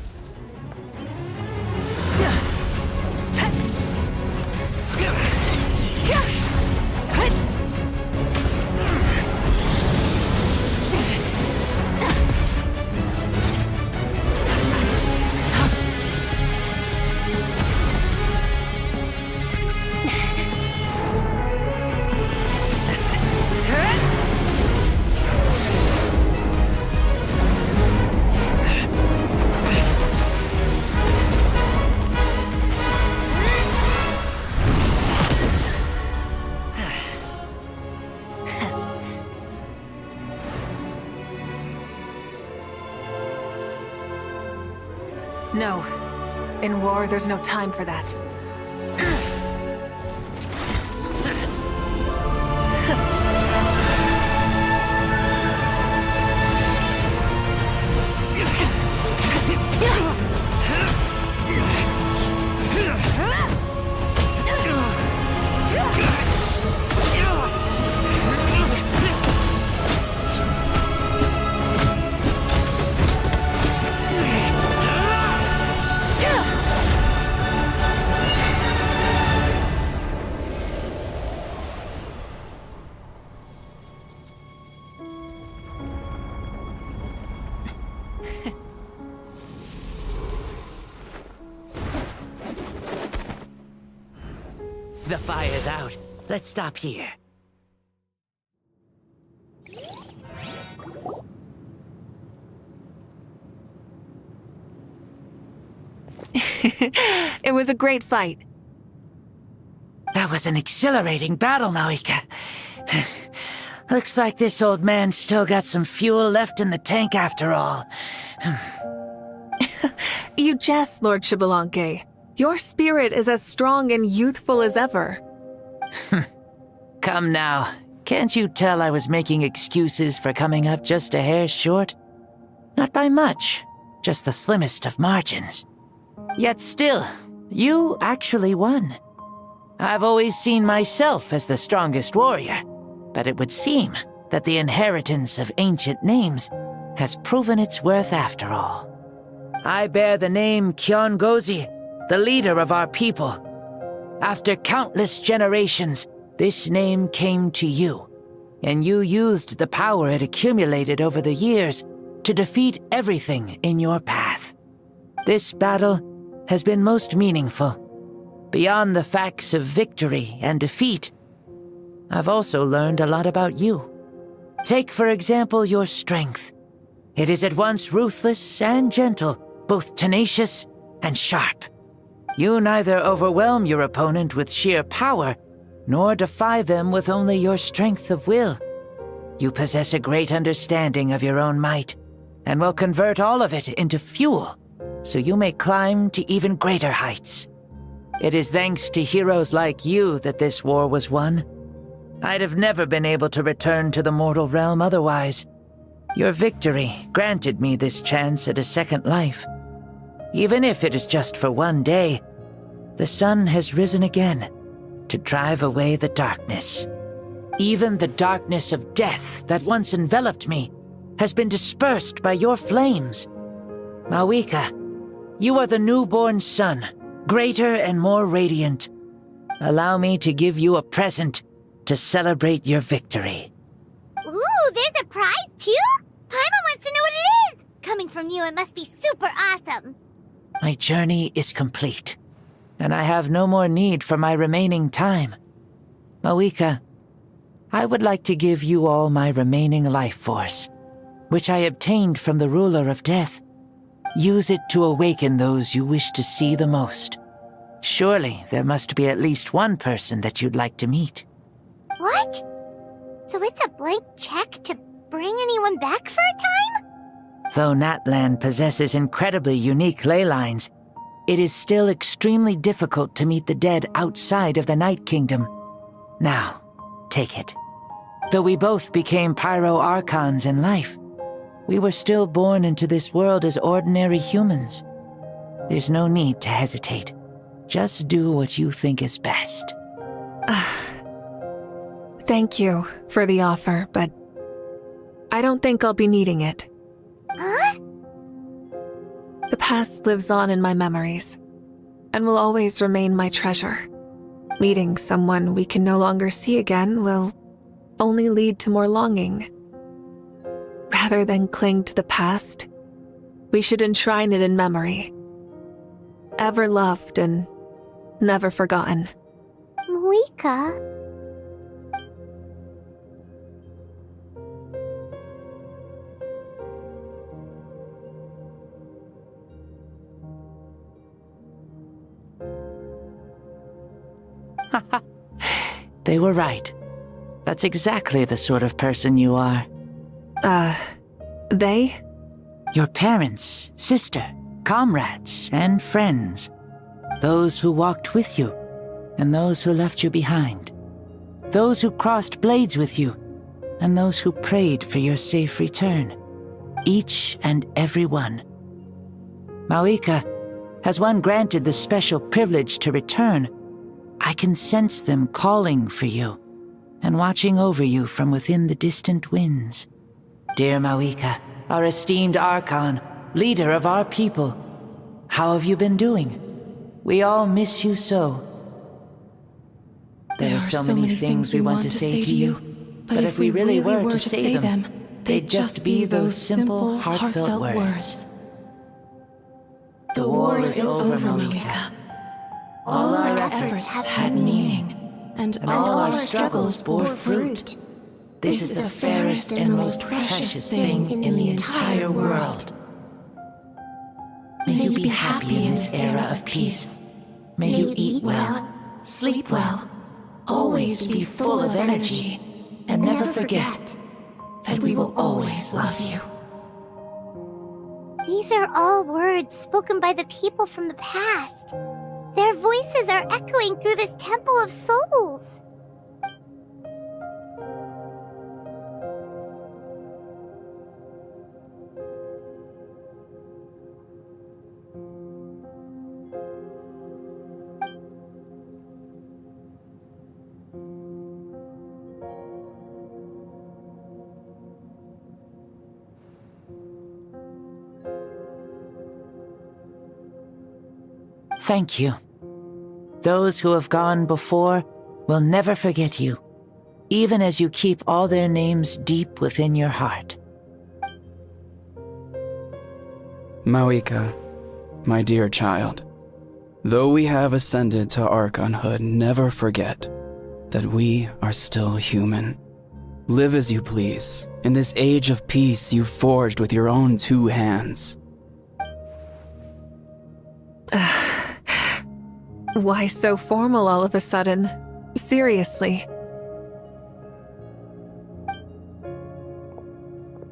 No. In war, there's no time for that. The fire's out. Let's stop here. It was a great fight. That was an exhilarating battle, Mavuika. Looks like this old man's still got some fuel left in the tank after all. You jest, Lord Xbalanque. Your spirit is as strong and youthful as ever. Come now. Can't you tell I was making excuses for coming up just a hair short? Not by much, just the slimmest of margins. Yet still, you actually won. I've always seen myself as the strongest warrior, but it would seem that the inheritance of ancient names has proven its worth after all. I bear the name Kiongozi, the leader of our people. After countless generations, this name came to you, and you used the power it accumulated over the years to defeat everything in your path. This battle has been most meaningful. Beyond the facts of victory and defeat, I've also learned a lot about you. Take, for example, your strength. It is at once ruthless and gentle, both tenacious and sharp. You neither overwhelm your opponent with sheer power, nor defy them with only your strength of will. You possess a great understanding of your own might, and will convert all of it into fuel, so you may climb to even greater heights. It is thanks to heroes like you that this war was won. I'd have never been able to return to the mortal realm otherwise. Your victory granted me this chance at a second life. Even if it is just for one day, the sun has risen again to drive away the darkness. Even the darkness of death that once enveloped me has been dispersed by your flames. Mavuika, you are the newborn sun, greater and more radiant. Allow me to give you a present to celebrate your victory. Ooh, there's a prize too? Paimon wants to know what it is! Coming from you, it must be super awesome. My journey is complete. and I have no more need for my remaining time. Mavuika, I would like to give you all my remaining life force, which I obtained from the ruler of death. Use it to awaken those you wish to see the most. Surely there must be at least one person that you'd like to meet. What? So it's a blank check to bring anyone back for a time? Though Natlan possesses incredibly unique ley lines, it is still extremely difficult to meet the dead outside of the Night Kingdom. Now, take it. Though we both became Pyro Archons in life, we were still born into this world as ordinary humans. There's no need to hesitate. Just do what you think is best. Thank you for the offer, but I don't think I'll be needing it. Huh? The past lives on in my memories, and will always remain my treasure. Meeting someone we can no longer see again will only lead to more longing. Rather than cling to the past, we should enshrine it in memory. Ever loved and never forgotten. Mavuika. They were right. That's exactly the sort of person you are. They? Your parents, sister, comrades, and friends. Those who walked with you, and those who left you behind. Those who crossed blades with you, and those who prayed for your safe return. Each and every one. Mavuika, has one granted the special privilege to return, I can sense them calling for you, and watching over you from within the distant winds. Dear Mavuika, our esteemed Archon, leader of our people, how have you been doing? We all miss you so. There are so many things we want to say to you, but if we really were to say them, they'd just be those simple, heartfelt words. The war is over, Mavuika. All our efforts had meaning, and all our struggles bore fruit. This is the fairest and most precious thing in the entire world. May you be happy in this era of peace. May you eat well, sleep well, always be full of energy, and never forget that we will always love you. These are all words spoken by the people from the past. Their voices are echoing through this Temple of Souls. Thank you. Those who have gone before will never forget you, even as you keep all their names deep within your heart. Mavuika, my dear child, though we have ascended to Archonhood, never forget that we are still human. Live as you please, in this age of peace you forged with your own 2 hands. Why so formal all of a sudden? Seriously.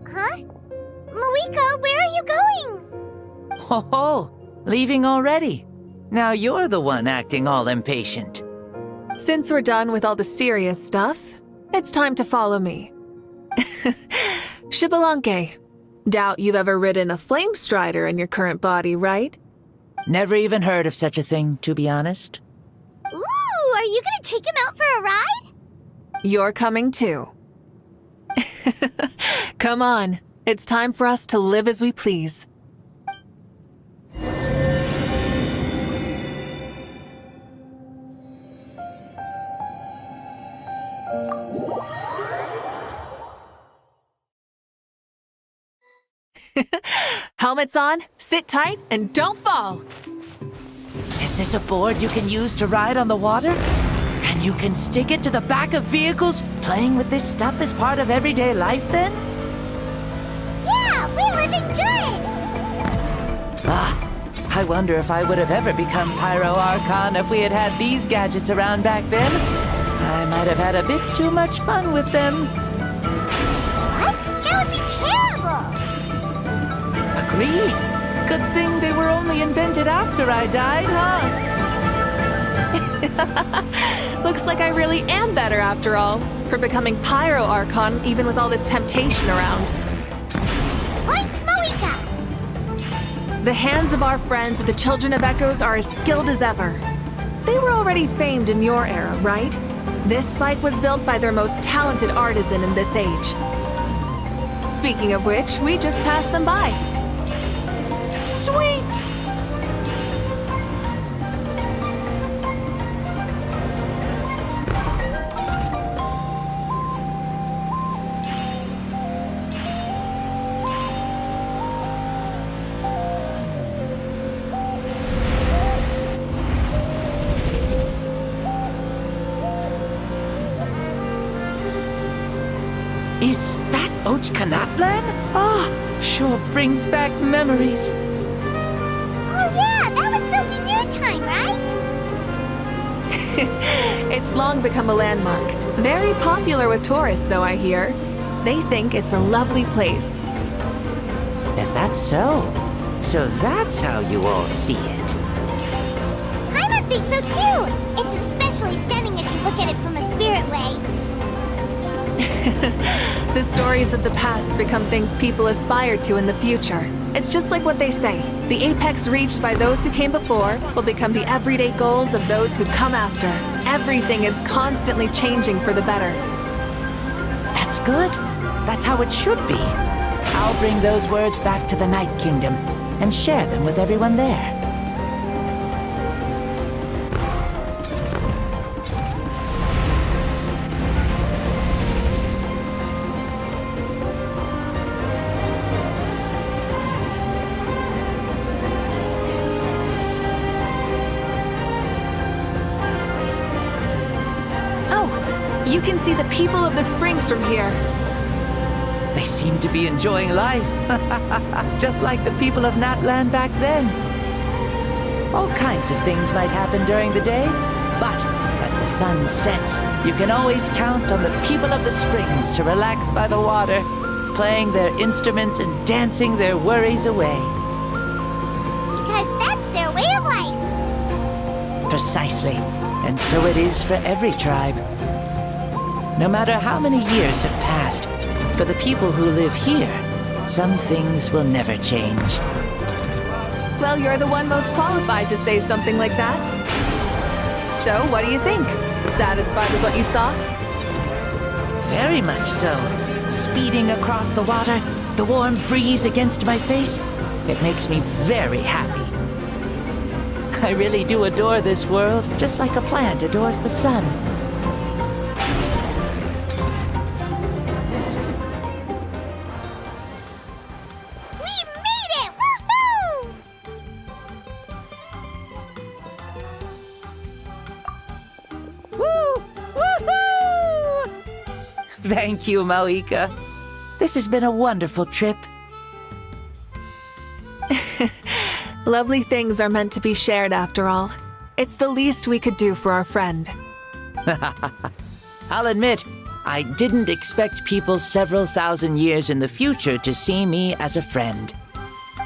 Huh? Mavuika, where are you going? Ho, leaving already? Now you're the one acting all impatient. Since we're done with all the serious stuff, it's time to follow me. Xbalanque, doubt you've ever ridden a flame strider in your current body, right? Never even heard of such a thing, to be honest. Ooh, are you gonna take him out for a ride? You're coming too. Come on, it's time for us to live as we please. Helmets on, sit tight, and don't fall! It's Is this a board you can use to ride on the water? And you can stick it to the back of vehicles? Playing with this stuff is part of everyday life then? Yeah, we're living good! I wonder if I would have ever become Pyro Archon if we had had these gadgets around back then. I might have had a bit too much fun with them. What? That would be terrible! Agreed. Good thing they were only invented after I died, huh? Looks like I really am better after all, for becoming Pyro Archon even with all this temptation around. Point Mavuika! The hands of our friends at the Children of Echoes are as skilled as ever. They were already famed in your era, right? This spike was built by their most talented artisan in this age. Speaking of which, we just passed them by. Sweet! Is that Ochkanatlan? Ah, sure brings back memories. Oh yeah, that was built in your time, right? It's long become a landmark. Very popular with tourists, so I hear. They think it's a lovely place. Is that so? So that's how you all see it. Paimon thinks so too! It's especially stunning if you look at it from a spirit way. The stories of the past become things people aspire to in the future. It's just like what they say. The apex reached by those who came before will become the everyday goals of those who come after. Everything is constantly changing for the better. That's good. That's how it should be. I'll bring those words back to the Night Kingdom and share them with everyone there. You can see the people of the springs from here. They seem to be enjoying life. Just like the people of Natland back then. All kinds of things might happen during the day, but as the sun sets, you can always count on the people of the springs to relax by the water, playing their instruments and dancing their worries away. Because that's their way of life. Precisely. And so it is for every tribe. No matter how many years have passed, for the people who live here, some things will never change. Well, you're the one most qualified to say something like that. So, what do you think? Satisfied with what you saw? Very much so. Speeding across the water, the warm breeze against my face, it makes me very happy. I really do adore this world, just like a plant adores the sun. Thank you, Mavuika. This has been a wonderful trip. Lovely things are meant to be shared after all. It's the least we could do for our friend. I'll admit, I didn't expect people several thousand years in the future to see me as a friend.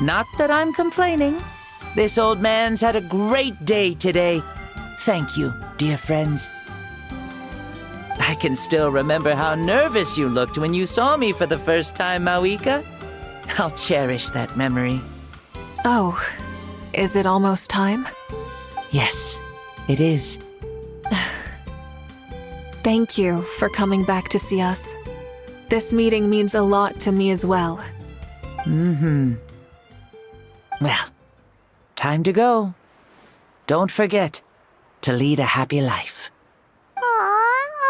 Not that I'm complaining. This old man's had a great day today. Thank you, dear friends. I can still remember how nervous you looked when you saw me for the first time, Mavuika. I'll cherish that memory. Oh, is it almost time? Yes, it is. Thank you for coming back to see us. This meeting means a lot to me as well. Well, time to go. Don't forget to lead a happy life. Aw,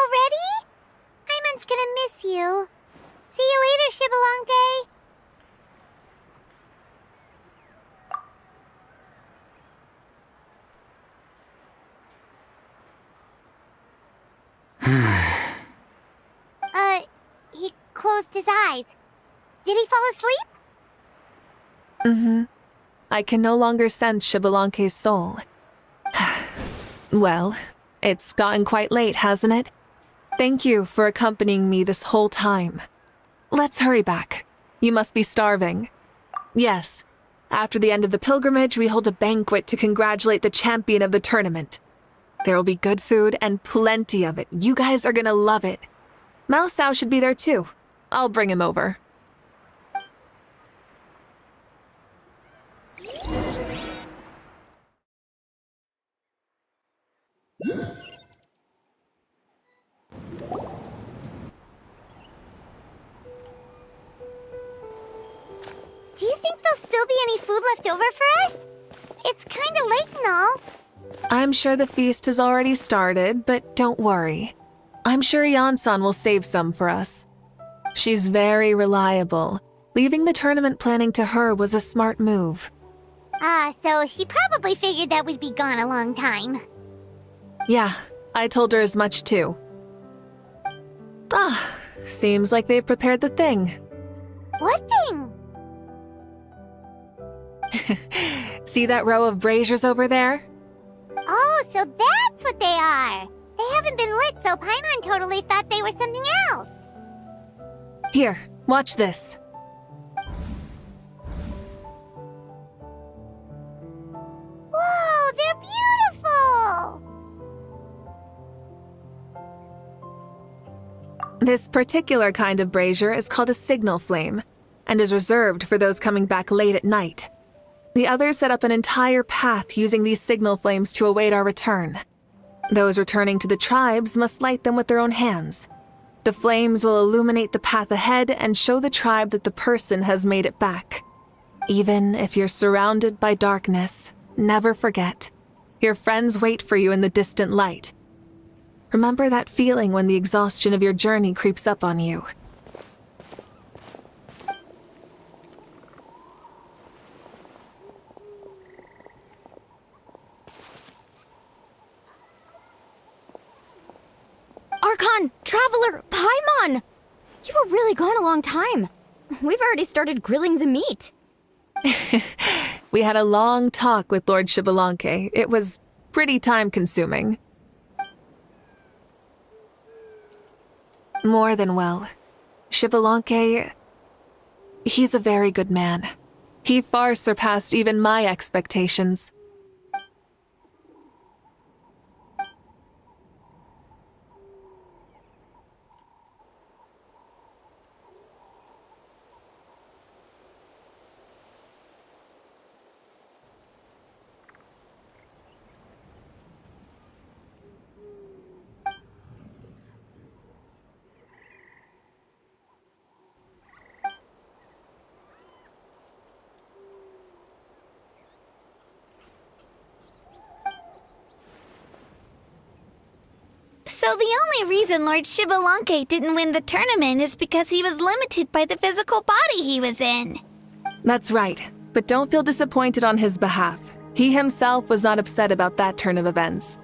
already? Paimon's gonna miss you. See you later, Shibalonke. closed his eyes. Did he fall asleep? Mm-hmm. I can no longer sense Xbalanque's soul. Well, it's gotten quite late, hasn't it? Thank you for accompanying me this whole time. Let's hurry back. You must be starving. Yes, after the end of the pilgrimage, we hold a banquet to congratulate the champion of the tournament. There will be good food and plenty of it. You guys are gonna love it. Mao Sao should be there too. I'll bring him over. Do you think there'll still be any food left over for us? It's kinda late and all. I'm sure the feast has already started, but don't worry. I'm sure Yansan will save some for us. She's very reliable. Leaving the tournament planning to her was a smart move. So she probably figured that we'd be gone a long time. Yeah, I told her as much too. Seems like they've prepared the thing. What thing? See that row of braziers over there? Oh, so that's what they are! They haven't been lit, so Paimon totally thought they were something else. Here, watch this. Whoa, they're beautiful! This particular kind of brazier is called a signal flame, and is reserved for those coming back late at night. The others set up an entire path using these signal flames to await our return. Those returning to the tribes must light them with their own hands. The flames will illuminate the path ahead and show the tribe that the person has made it back. Even if you're surrounded by darkness, never forget, your friends wait for you in the distant light. Remember that feeling when the exhaustion of your journey creeps up on you. Archon! Traveler! Paimon! You were really gone a long time. We've already started grilling the meat. We had a long talk with Lord Xbalanque. It was pretty time-consuming. More than well. Xbalanque, he's a very good man. He far surpassed even my expectations. So the only reason Lord Xbalanque didn't win the tournament is because he was limited by the physical body he was in. That's right, but don't feel disappointed on his behalf. He himself was not upset about that turn of events.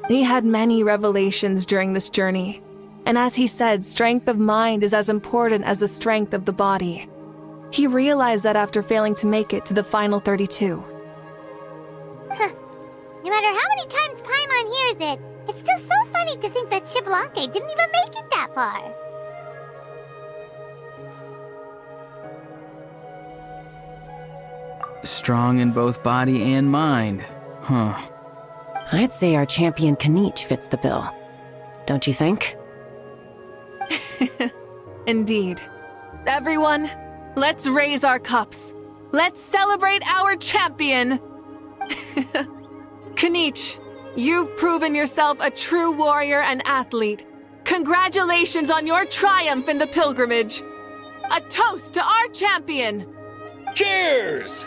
He had many revelations during this journey, and as he said, strength of mind is as important as the strength of the body. He realized that after failing to make it to the final 32. No matter how many times Paimon hears it, it's still so funny to think that Xbalanque didn't even make it that far. Strong in both body and mind. Huh. I'd say our champion Kanich fits the bill. Don't you think? Indeed. Everyone, let's raise our cups. Let's celebrate our champion! Kanich, you've proven yourself a true warrior and athlete. Congratulations on your triumph in the pilgrimage. A toast to our champion! Cheers!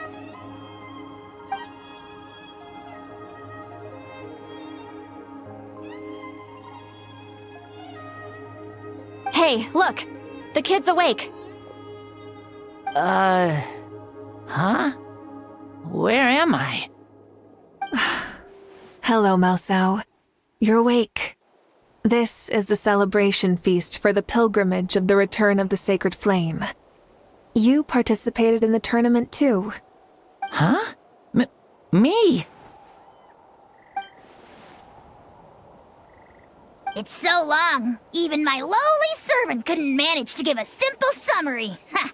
Hey, look! The kid's awake. Huh? Where am I? Hello, Mao Sao. You're awake. This is the celebration feast for the pilgrimage of the return of the sacred flame. You participated in the tournament too. Huh? Me? It's so long, even my lowly servant couldn't manage to give a simple summary. Ha!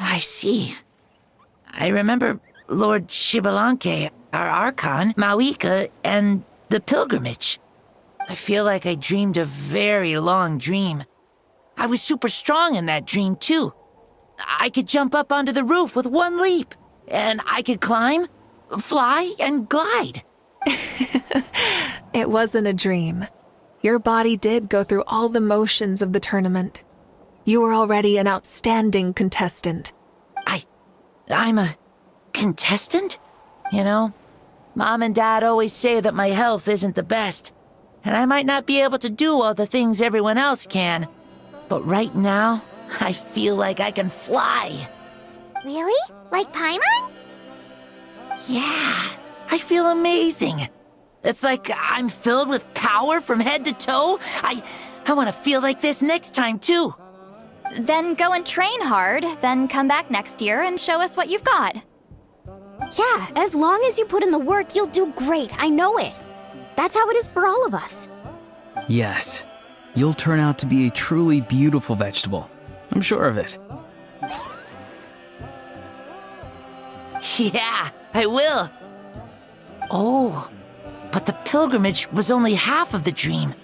I see. I remember Lord Shibalanke, our Archon, Mavuika, and the pilgrimage. I feel like I dreamed a very long dream. I was super strong in that dream, too. I could jump up onto the roof with one leap, and I could climb, fly, and glide. It wasn't a dream. Your body did go through all the motions of the tournament. You were already an outstanding contestant. I'm a contestant? You know, Mom and Dad always say that my health isn't the best, and I might not be able to do all the things everyone else can. But right now, I feel like I can fly. Really? Like Paimon? Yeah, I feel amazing. It's like I'm filled with power from head to toe. I want to feel like this next time, too. Then go and train hard, then come back next year and show us what you've got. Yeah, as long as you put in the work, you'll do great. I know it. That's how it is for all of us. Yes, you'll turn out to be a truly beautiful vegetable. I'm sure of it. Yeah, I will. Oh, but the pilgrimage was only half of the dream.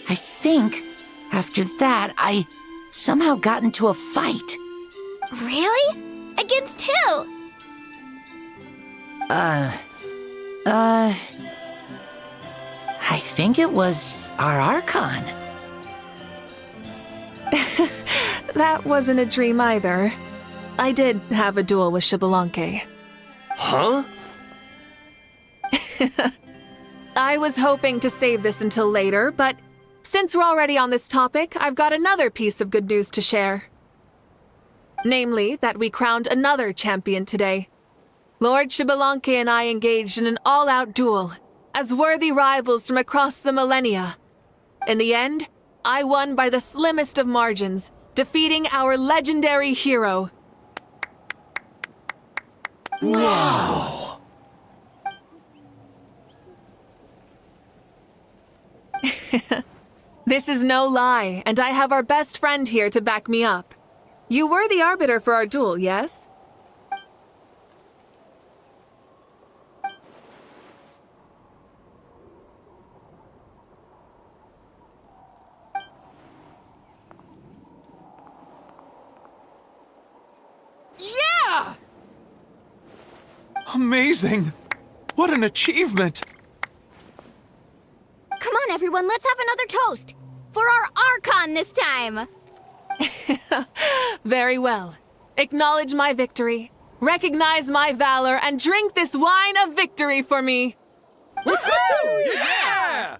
I think after that, I somehow got into a fight. Really? Against who? I think it was our Archon. That wasn't a dream either. I did have a duel with Shibalanke. Huh? I was hoping to save this until later, but since we're already on this topic, I've got another piece of good news to share. Namely, that we crowned another champion today. Lord Shibalanke and I engaged in an all-out duel, as worthy rivals from across the millennia. In the end, I won by the slimmest of margins, defeating our legendary hero. Wow! This is no lie, and I have our best friend here to back me up. You were the arbiter for our duel, yes? Yeah! Amazing! What an achievement! Come on, everyone, let's have another toast. For our Archon this time. Very well. Acknowledge my victory, recognize my valor, and drink this wine of victory for me. Woohoo! Yeah!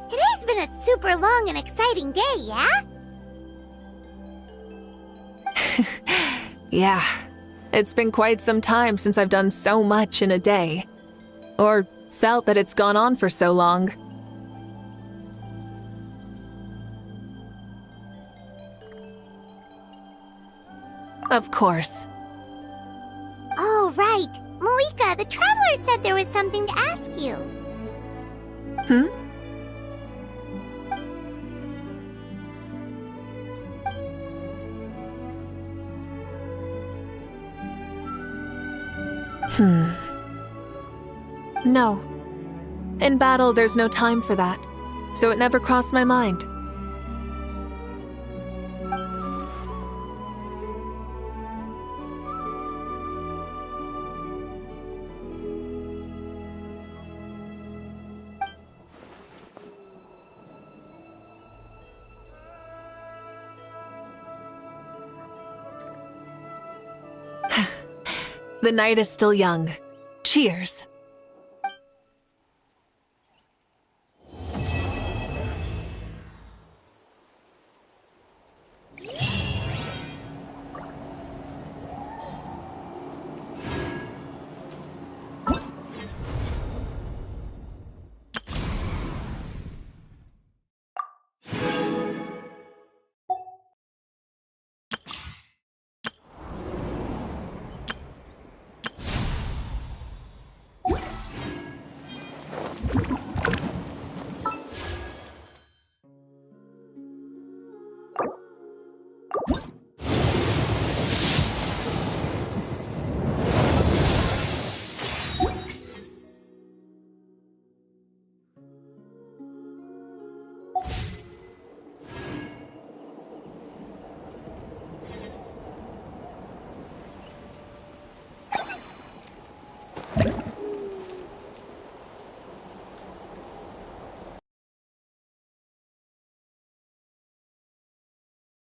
Today's been a super long and exciting day, yeah? Yeah, it's been quite some time since I've done so much in a day. Or felt that it's gone on for so long. Of course. Oh, right. Mavuika, the Traveler said there was something to ask you. Hmm? No. In battle, there's no time for that, so it never crossed my mind. The night is still young. Cheers.